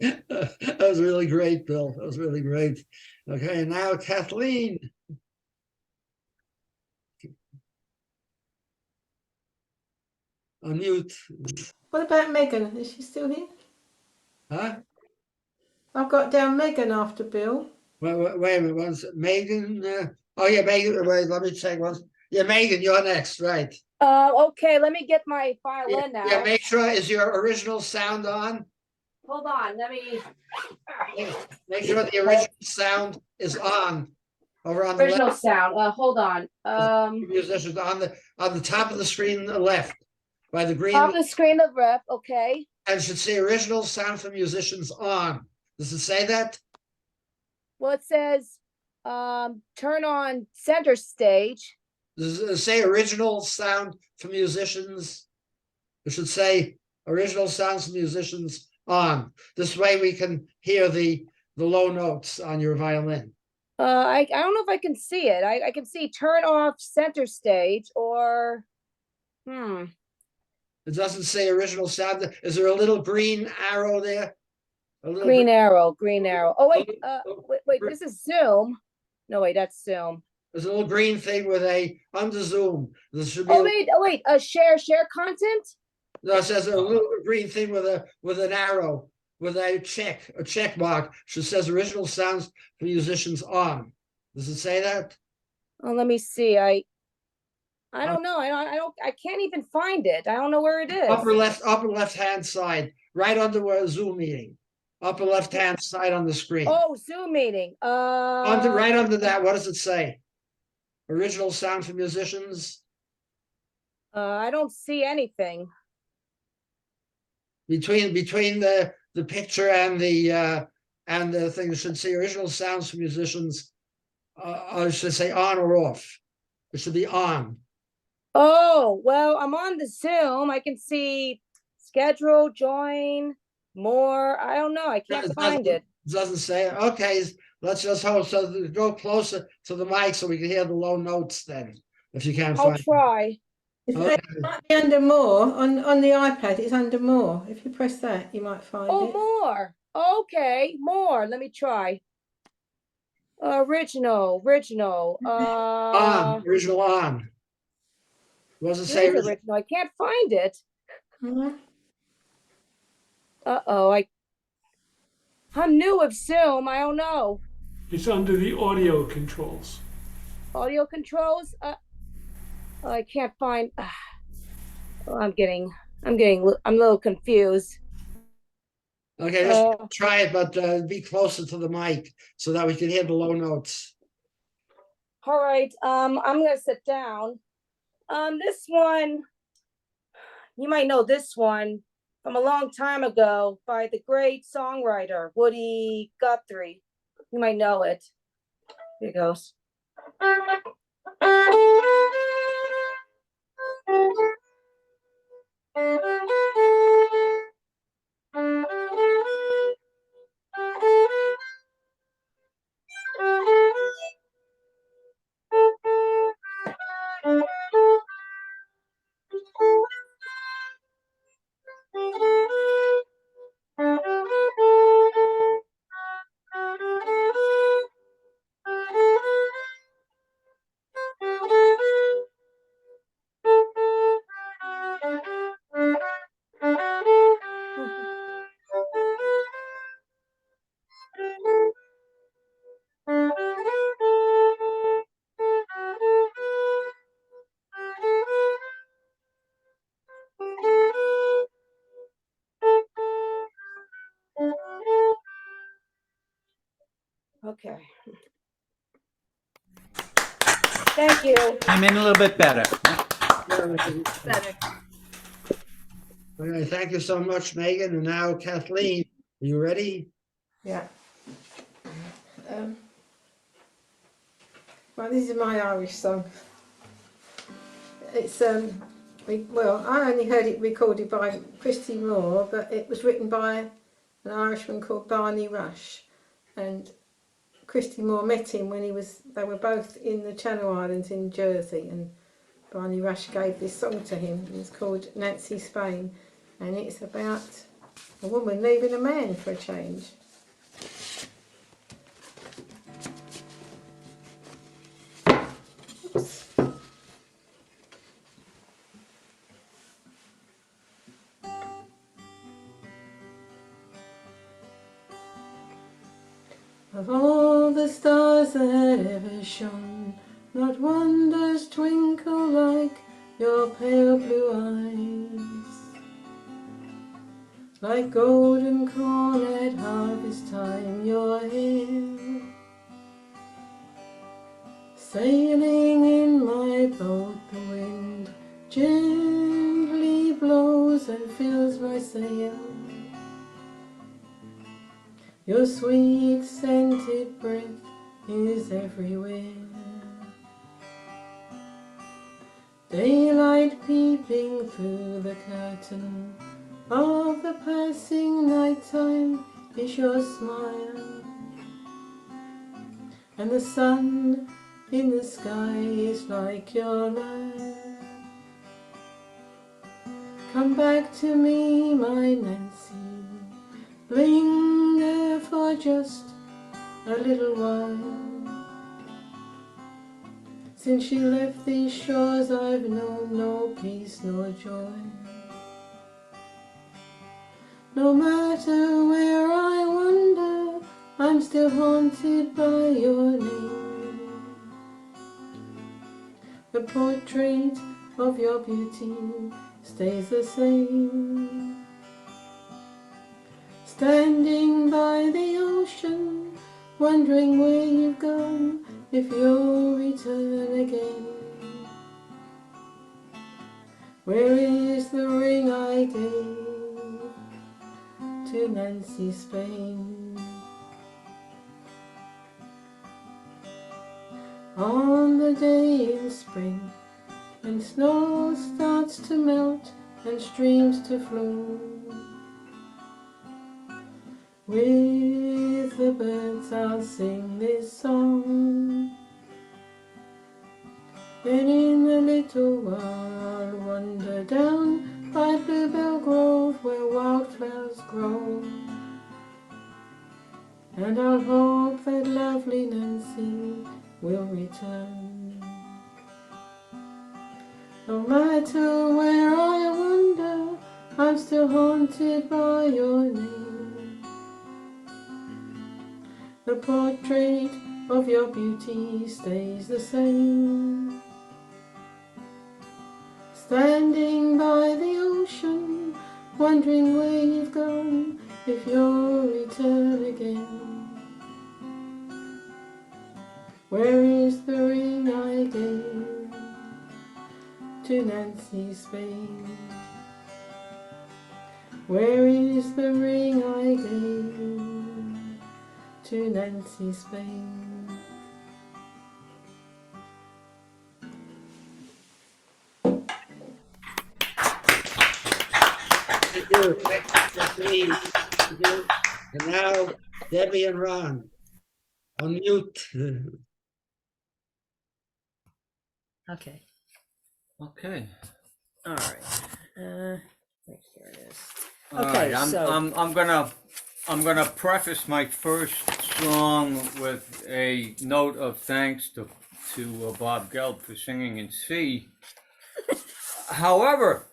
That was really great, Bill. That was really great. Okay, now Kathleen. Unmute. What about Megan? Is she still here? Huh? I've got down Megan after Bill. Wait a minute. Once Megan. Oh yeah, Megan. Wait, let me check once. Yeah, Megan, you're next, right? Okay, let me get my violin now. Yeah, make sure is your original sound on. Hold on, let me. Make sure the original sound is on. Over on Original the left. sound. Hold on. Musicians on the top of the screen, on the left, by the green. Top of the screen, the rep. Okay. And it should say original sound for musicians on. Does it say that? Well, it says turn on center stage. Does it say original sound for musicians? It should say original sounds for musicians on. This way we can hear the low notes on your violin. I don't know if I can see it. I can see turn off center stage or It doesn't say original sound. Is there a little green arrow there? A little green arrow. Oh wait, wait, gr- this is Zoom. No, wait, that's Zoom. There's a little green thing with a under zoom. There should be Oh wait, share content. no, it says a little green thing with an arrow with a check mark. It says original sounds for musicians on. Does it say that? Oh, let me see. I don't know. I can't even find it. I don't know where it is. Upper left hand side, right under where Zoom meeting. Upper left hand side on the screen. Oh, Zoom meeting. Right under that, what does it say? Original sound for musicians. I don't see anything. Between the picture and the thing, it should say original sounds for musicians. I should say on or off. It should be on. Oh, well, I'm on the Zoom. I can see schedule, join, more. I don't know. I can't find it. It doesn't say it. Okay, let's just hope so. Go closer to the mic so we can hear the low notes then, if you can't find I'll try. Okay. It might be under more on the iPad. It's under more. If you press that, you might find it. Oh, more. Okay, more. Let me try. Original. Original on. What does it say? Original. I can't find it. Uh-oh. I'm new with Zoom. I don't know. It's under the audio controls. Audio controls. I can't find. I'm a little confused. Okay, let's try it, but be closer to the mic so that we can hear the low notes. All right. I'm gonna sit down. This one, you might know this one from a long time ago by the great songwriter Woody Guthrie. You might know it. Here it goes. Okay. Thank you. I'm in a little bit better. Better. Okay, thank you so much, Megan. And now, Kathleen, are you ready? Yeah. Well, this is my Irish song. It's I only heard it recorded by Christy Moore, but it was written by an Irishman called Barney Rush, and Christy Moore met him when they were both in the Channel Islands in Jersey, and Barney Rush gave this song to him. It's called Nancy Spain, and it's about a woman leaving a man for a change. Oops. Of all the stars that ever shone, not one does twinkle like your pale blue eyes. Like golden corn at harvest time, your hair sailing in my boat, the wind gently blows and fills my sail. Your sweet scented breath is everywhere. Daylight peeping through the curtain of the passing nighttime is your smile, and the sun in the sky is like your laugh. Come back to me, my Nancy, linger for just a little while. Since you left these shores I've known no peace nor joy. No matter where I wander, I'm still haunted by your name. The portrait of your beauty stays the same. Standing by the ocean, wondering where you've gone, if you'll return again. Where is the ring I gave to Nancy Spain? On the day in spring, when snow starts to melt and streams to flow, with the birds I'll sing this song. Then in a little while I'll wander down by Bluebell Grove where wildflowers grow, and I'll hope that lovely Nancy will return. No matter where I wander, I'm still haunted by your name. The portrait of your beauty stays the same. Standing by the ocean, wondering where you've gone, if you'll return again. Where is the ring I gave to Nancy Spain? Where is the ring I gave to Nancy Spain? Thank you. Thank you. Thank you. And now, Debbie and Ron, unmute. Okay. Okay. All right. Here it is. All Okay, right, so I'm gonna preface my first song with a note of thanks to Bob Gelb for singing in C. However,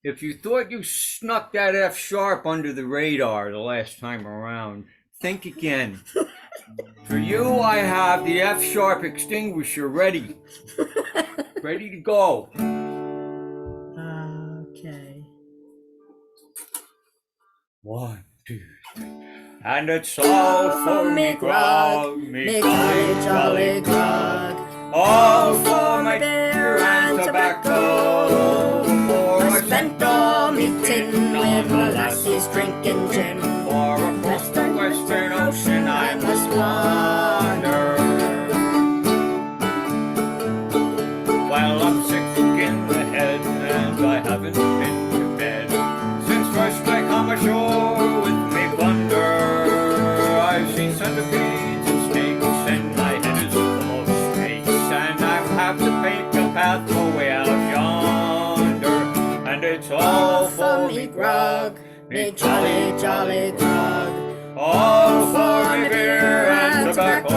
if you thought you snuck that F sharp under the radar the last time around, think again. For you, I have the F sharp extinguisher ready. Ready to go. okay. 1, 2, 3. And it's all for me grog, me jolly, jolly grog. All for my beer and tobacco. For I spent all me tin with my lassies drinking gin. For across the western ocean I must wander. Well, I'm sick in the head and I haven't been to bed since first I come ashore with me plunder. I've seen centipedes and snakes and my head is full of snakes, and I have to make a path away out yonder. And it's all for me grog, me jolly, jolly grog. All for me beer and tobacco.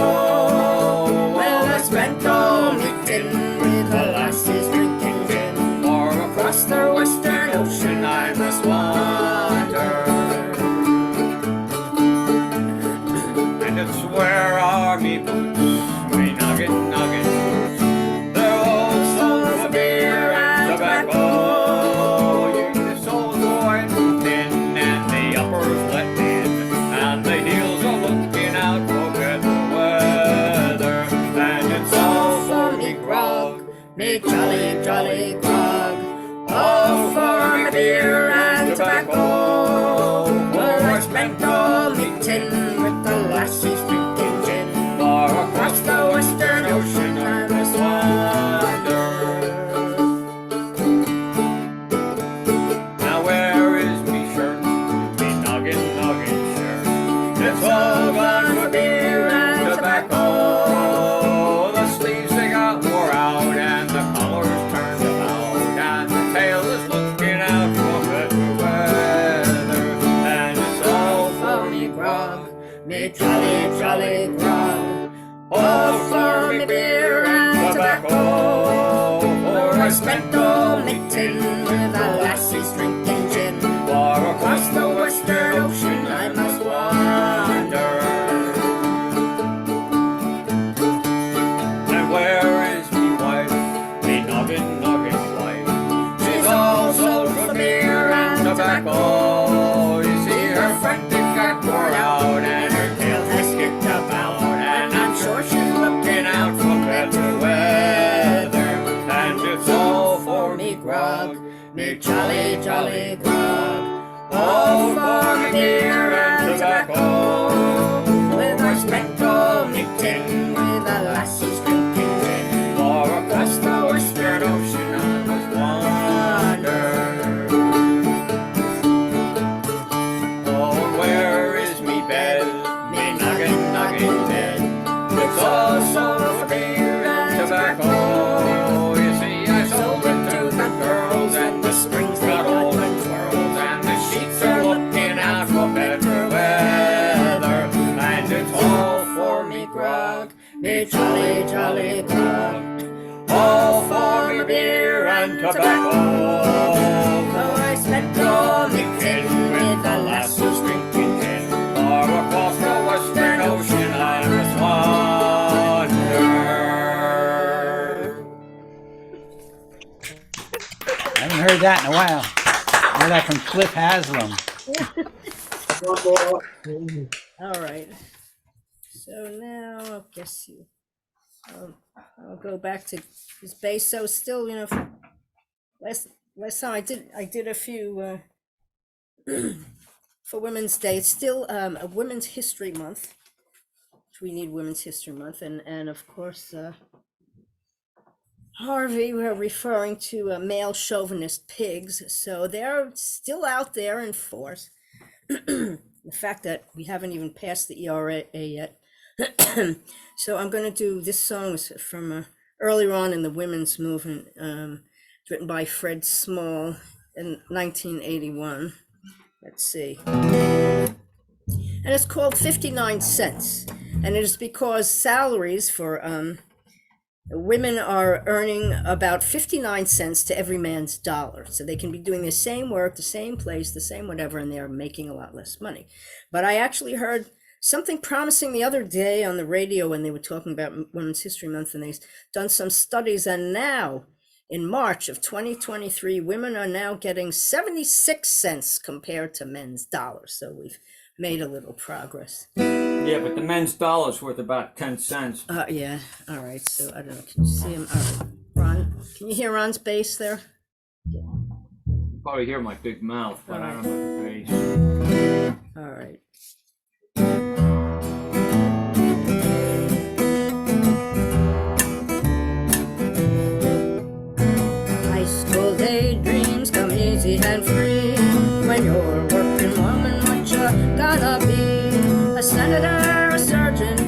Well, I spent all me tin with the lassies drinking gin. For across the western ocean I must wander. And it's where are me boots, me noggin, noggin boots. They're all sold for beer and tobacco. The soles worn thin and the uppers let in, and the heels are looking out for better weather. And it's all for me grog, me jolly, jolly grog. All for me beer and tobacco. Where I spent all me tin with the lassies drinking gin. For across the western ocean I must wander. me jolly, jolly grog. Oh, for me beer and tobacco, with I spent all me tin, with the lassies drinking gin, or across the western ocean I must wander. Oh, where is me bed, me noggin, noggin bed? It's also for beer and tobacco. You see, I sold it to the girls, and the springs got old and twirls, and the sheets are looking out for better weather, and it's all for me grog, me jolly, jolly grog. All for me beer and tobacco. Though I spent all me tin with the lassies drinking gin, or across the western ocean I must wander. I haven't heard that in a while. I heard that from Cliff Haslam. All right. So now I guess I'll go back to his bass. So still, last time I did a few for Women's Day. It's still a Women's History Month. We need Women's History Month, and of course, Harvey, we're referring to male chauvinist pigs. So they're still out there in force. The fact that we haven't even passed the ERA yet. So I'm going to do this song from earlier on in the women's movement, written by Fred Small in 1981. Let's see. And it's called 59 Cents. And it is because salaries for women are earning about 59 cents to every man's dollar. So they can be doing the same work, the same place, the same whatever, and they're making a lot less money. But I actually heard something promising the other day on the radio when they were talking about Women's History Month, and they've done some studies, and now in March of 2023, women are now getting 76 cents compared to men's dollars. So we've made a little progress. Yeah, but the men's dollar's worth about 10 cents. Yeah, all right, so I don't know, can you see him? All right, Ron, can you hear Ron's bass there? You probably hear my big mouth, but I don't know the bass. All right. High school daydreams come easy and free. When you're a working woman, what you're gonna be? A senator, a surgeon,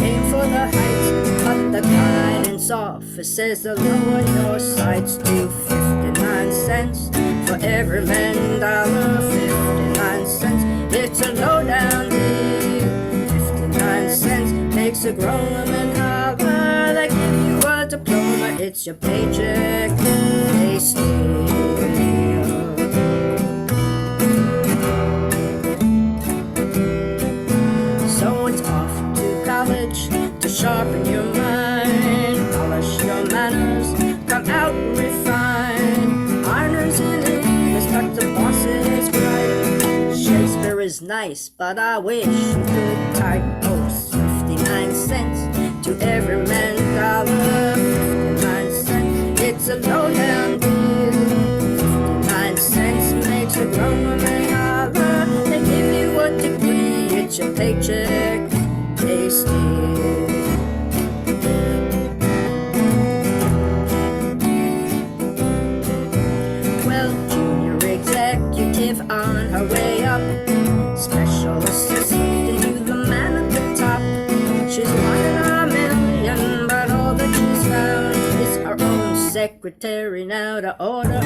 aim for the heights. Cut the guidance offices to lower your sights to 59 cents for every man dollar. 59 cents, it's a low down deal. 59 cents makes a grown woman holler. They give you a diploma, it's your paycheck they steal. So it's off to college to sharpen your mind, polish your manners, come out refined. Honors in English, but the boss is bright. Shakespeare is nice, but I wish you could type. Oh, 59 cents to every man dollar. 59 cents, it's a low down deal. 59 cents makes a grown woman holler. They give you a degree, it's your paycheck they steal. Well, junior executive on her way up, special assistant to the man at the top. She's one in a million, but all that she's found is her own secretary now to order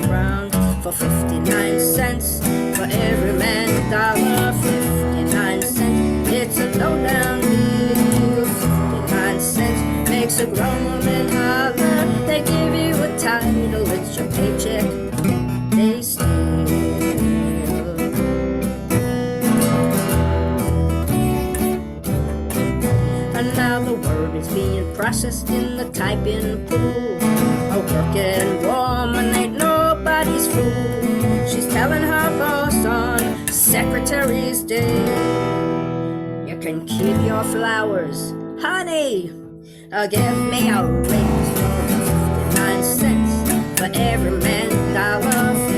around. For 59 cents for every man dollar. 59 cents, it's a low down deal. 59 cents makes a grown woman holler. They give you a title, it's your paycheck they steal. And now the word is being processed in the typing pool. A working woman ain't nobody's fool. She's telling her boss on Secretary's Day, you can keep your flowers, honey. Give me a raise for 59 cents for every man dollar.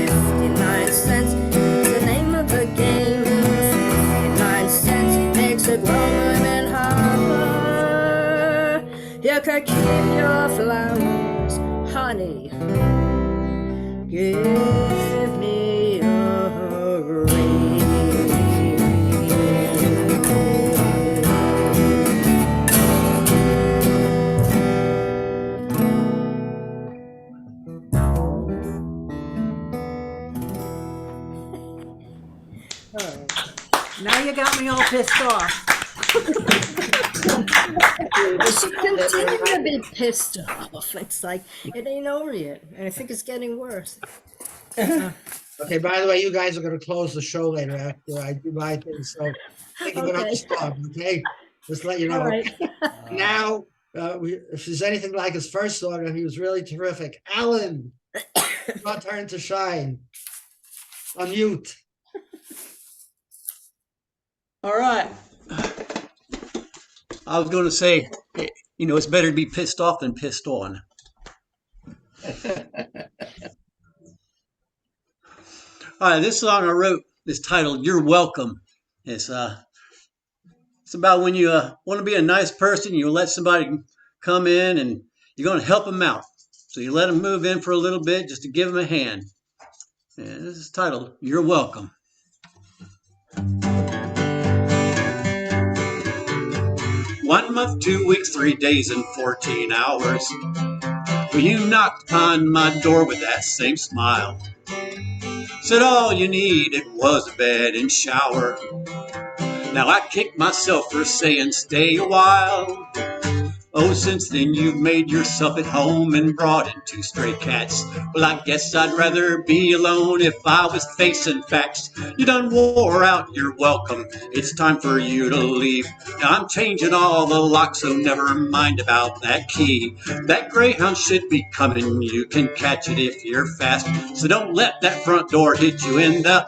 Look, I keep your flowers, honey. Give me a ring. Now you got me all pissed off. She continue to be pissed off. It's like it ain't over yet, and I think it's getting worse. Okay, by the way, you guys are going to close the show later after I do my thing. So think of another Okay. song, okay? Just let you know. All right. Now, if there's anything like his first order, he was really terrific. Alan, your turn to shine. Unmute. All right. I was going to say, you know, it's better to be pissed off than pissed on. All right, this song I wrote is titled "You're Welcome." It's about when you want to be a nice person, you let somebody come in and you're going to help them out. So you let them move in for a little bit just to give them a hand. And this is titled "You're Welcome." 1 month, 2 weeks, 3 days, and 14 hours. Well, you knocked upon my door with that same smile. Said all you needed was a bed and shower. Now I kick myself for saying stay a while. Oh, since then you've made yourself at home and brought in 2 stray cats. Well, I guess I'd rather be alone if I was facing facts. You done wore out your welcome. It's time for you to leave. Now I'm changing all the locks, so never mind about that key. That greyhound should be coming. You can catch it if you're fast. So don't let that front door hit you in the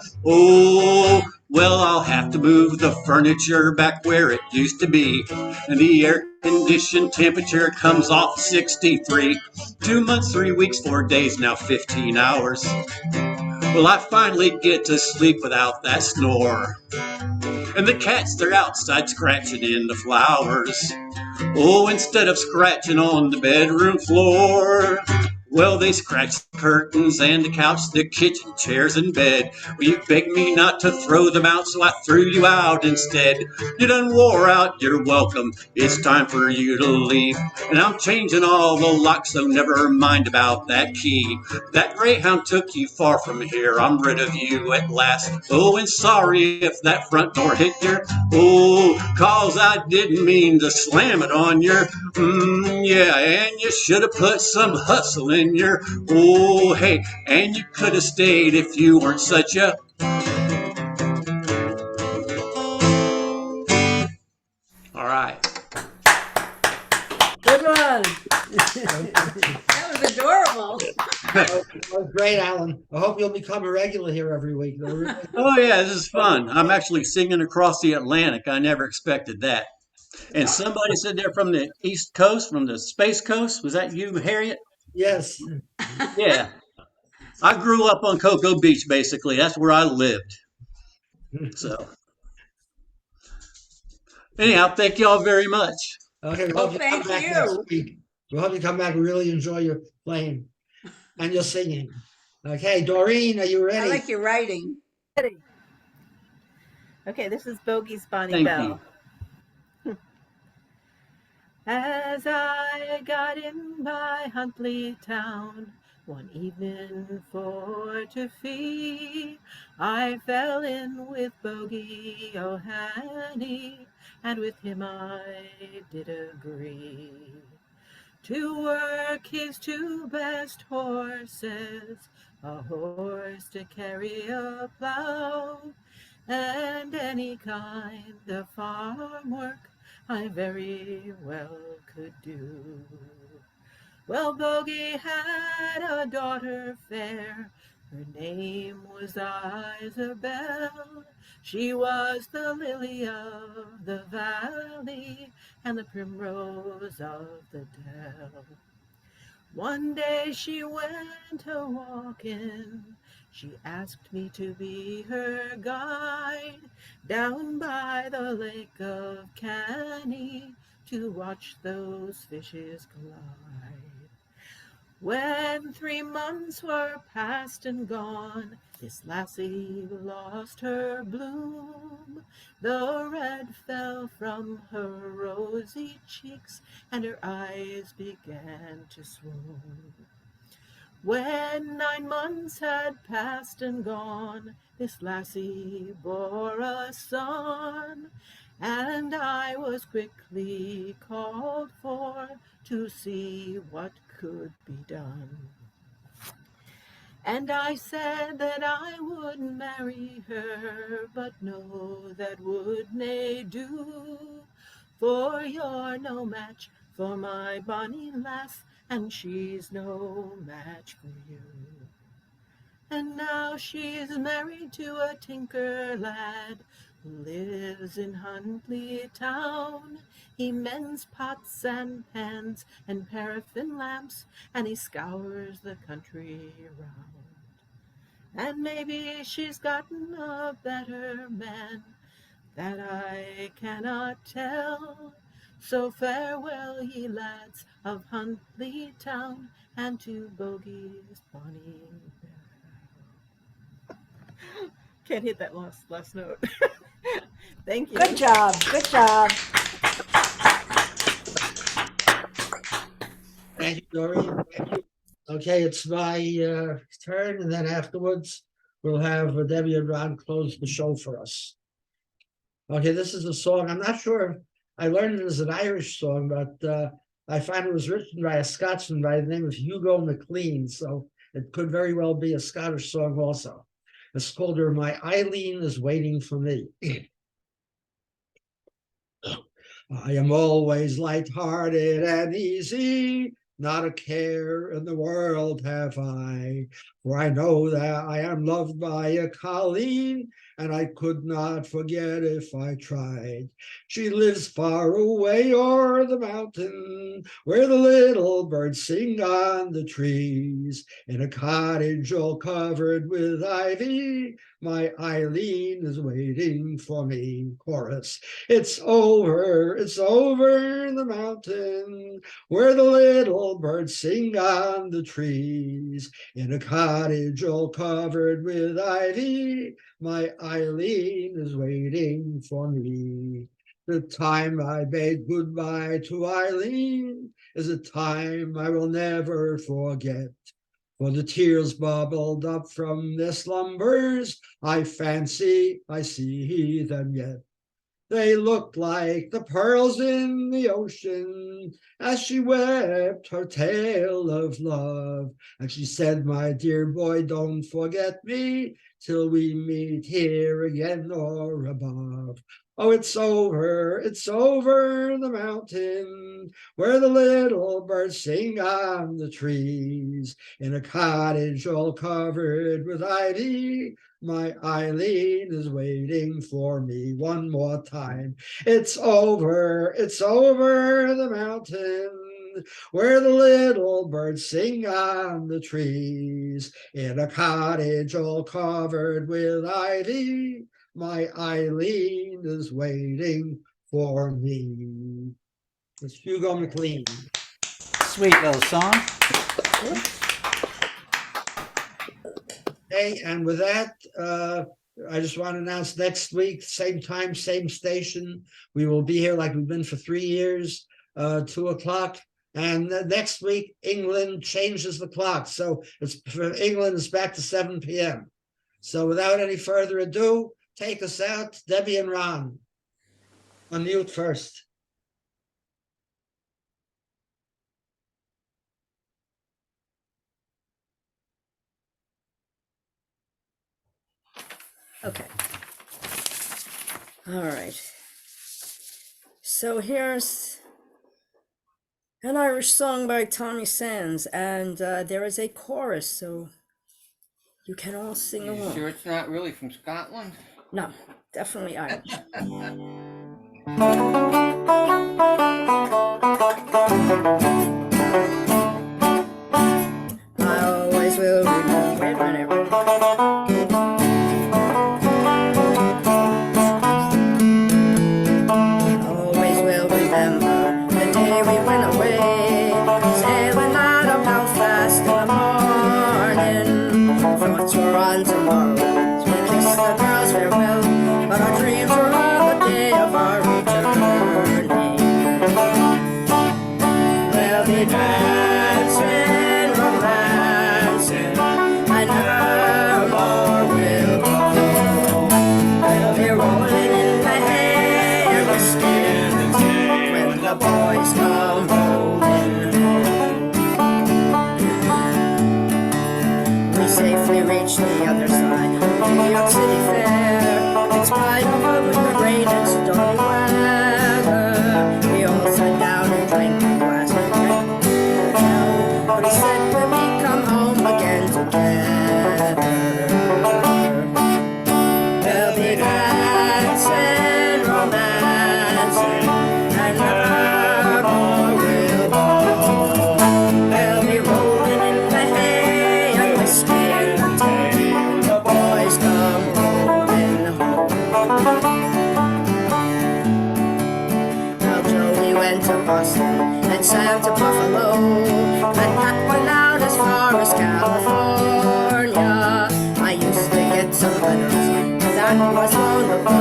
well, I'll have to move the furniture back where it used to be. And the air-conditioned temperature comes off 63. 2 months, 3 weeks, 4 days, now 15 hours. Well, I finally get to sleep without that snore. And the cats, they're outside scratching in the flowers. Oh, instead of scratching on the bedroom floor. Well, they scratched the curtains and the couch, the kitchen chairs and bed. Well, you begged me not to throw them out, so I threw you out instead. You done wore out your welcome. It's time for you to leave. And I'm changing all the locks, so never mind about that key. That greyhound took you far from here. I'm rid of you at last. Oh, and sorry if that front door hit your cause I didn't mean to slam it on your yeah, and you should have put some hustle in your hey, and you could have stayed if you weren't such a all right. Good one. That was adorable. That was great, Alan. I hope you'll become a regular here every week. Oh yeah, this is fun. I'm actually singing across the Atlantic. I never expected that. And somebody said they're from the East Coast, from the Space Coast. Was that you, Harriet? Yes. Yeah. I grew up on Cocoa Beach, basically. That's where I lived. So, anyhow, thank you all very much. Okay, we Well, hope you come thank back you. next week. We hope you come back. We really enjoy your playing and your singing. Okay, Doreen, are you I ready? like your writing. Okay, this is Bogey's Bonnie Thank Bell. As I got in by Huntley town one evening for to feed, I fell in with Bogey O'Hanny, and with him I did agree to work his 2 best horses, a horse to carry a plow, and any kind of farm work I very well could do. Well, Bogey had a daughter fair, her name was Isabel. She was the lily of the valley and the primrose of the dell. One day she went a-walking, she asked me to be her guide down by the lake of Canny, to watch those fishes glide. When 3 months were past and gone, this lassie lost her bloom. The red fell from her rosy cheeks, and her eyes began to swoon. When 9 months had passed and gone, this lassie bore a son, and I was quickly called for to see what could be done. And I said that I would marry her, but no, that would nae do, for you're no match for my bonny lass, and she's no match for you. And now she's married to a tinker lad who lives in Huntly town. He mends pots and pans and paraffin lamps, and he scours the country round. And maybe she's gotten a better man that I cannot tell. So farewell, ye lads of Huntly town, and to Bogey's bonny bell. Can't hit that last note. Thank you. Good job. Good job. Thank you, Doreen. Thank you. Okay, it's my turn, and then afterwards we'll have Debbie and Ron close the show for us. Okay, this is a song. I'm not sure. I learned it as an Irish song, but I find it was written by a Scotsman by the name of Hugo MacLean, so it could very well be a Scottish song also. It's called My Eileen is Waiting for Me. I am always light-hearted and easy, not a care in the world have I, for I know that I am loved by a Colleen, and I could not forget if I tried. She lives far away o'er the mountain, where the little birds sing on the trees, in a cottage all covered with ivy. My Eileen is waiting for me. Chorus. It's over the mountain, where the little birds sing on the trees, in a cottage all covered with ivy. My Eileen is waiting for me. The time I bade goodbye to Eileen is a time I will never forget. For the tears bubbled up from their slumbers, I fancy I see them yet. They looked like the pearls in the ocean as she wept her tale of love. And she said, my dear boy, don't forget me till we meet here again or above. Oh, it's over the mountain, where the little birds sing on the trees, in a cottage all covered with ivy. My Eileen is waiting for me. One more time. It's over the mountain, where the little birds sing on the trees, in a cottage all covered with ivy. My Eileen is waiting for me. It's Hugo MacLean. Sweet little song. Okay, and with that, I just want to announce next week, same time, same station. We will be here like we've been for 3 years, 2 o'clock. And next week, England changes the clock. So it's for England, it's back to 7 p.m. So without any further ado, take us out, Debbie and Ron. Unmute first. Okay. All right. So here's an Irish song by Tommy Sands, and there is a chorus, so you can all sing along. Sure it's not really from Scotland? No, definitely Irish. I always will remember. Wait a minute. Always will remember we reached the other side of New York City Fair. In spite of the rain and stormy weather, we all sat down and drank a glass of ale. But he said when we come home again together, there'll be dancing, romancing, and never more will go. They'll be rolling in the hay and whiskey in the tea when the boys come rolling home. Now Joey went to Boston and Sam to Buffalo, and Pat went out as far as California. I used to get some letters, but that was long ago.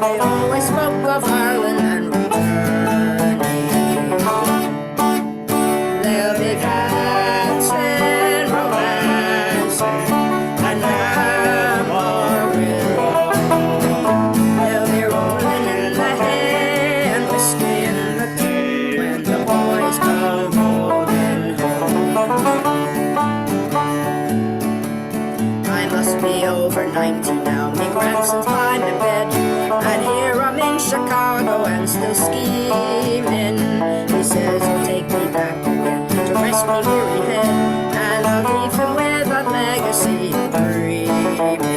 They always spoke of Ireland and returning. They'll be dancing, romancing, and never more will go. They'll be rolling in the hay and whiskey in the tea when the boys come rolling home. I must be over 90 now, me grandson's by my bed, and here I'm in Chicago and still scheming. He says he'll take me back again to rest me weary head, and I'll leave him with a legacy of dreaming.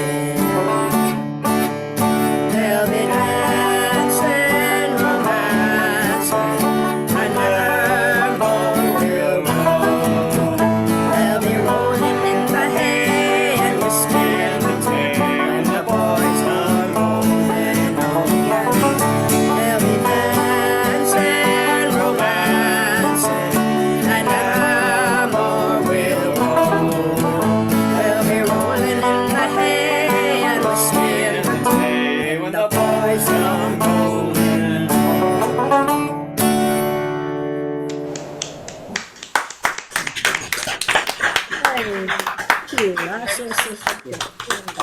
They'll be dancing, romancing, and never more will go. They'll be rolling in the hay and whiskey in the tea when the boys come rolling home. They'll be dancing, romancing, and never more will go. They'll be rolling in the hay and whiskey in the tea when the boys come rolling home.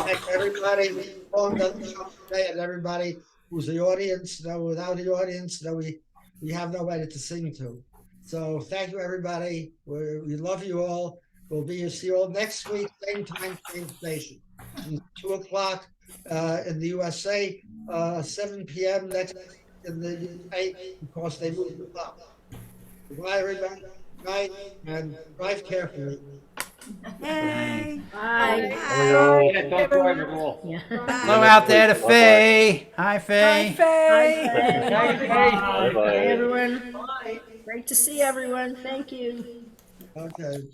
Thank everybody who phoned on the show today, and everybody who's the audience. No, without the audience, no, we have nobody to sing to. So thank you, everybody. We love you all. See you all next week, same time, same station. 2:00 in the USA, 7 p.m. next week in the UK, because they moved the clock. Goodbye, everybody. Good night, and drive carefully. Yay. Bye. Yeah, don't drive it all. Hello out there to Faye. Hi, Faye. Bye, Bye-bye. everyone. Great to see everyone. Thank you. Okay.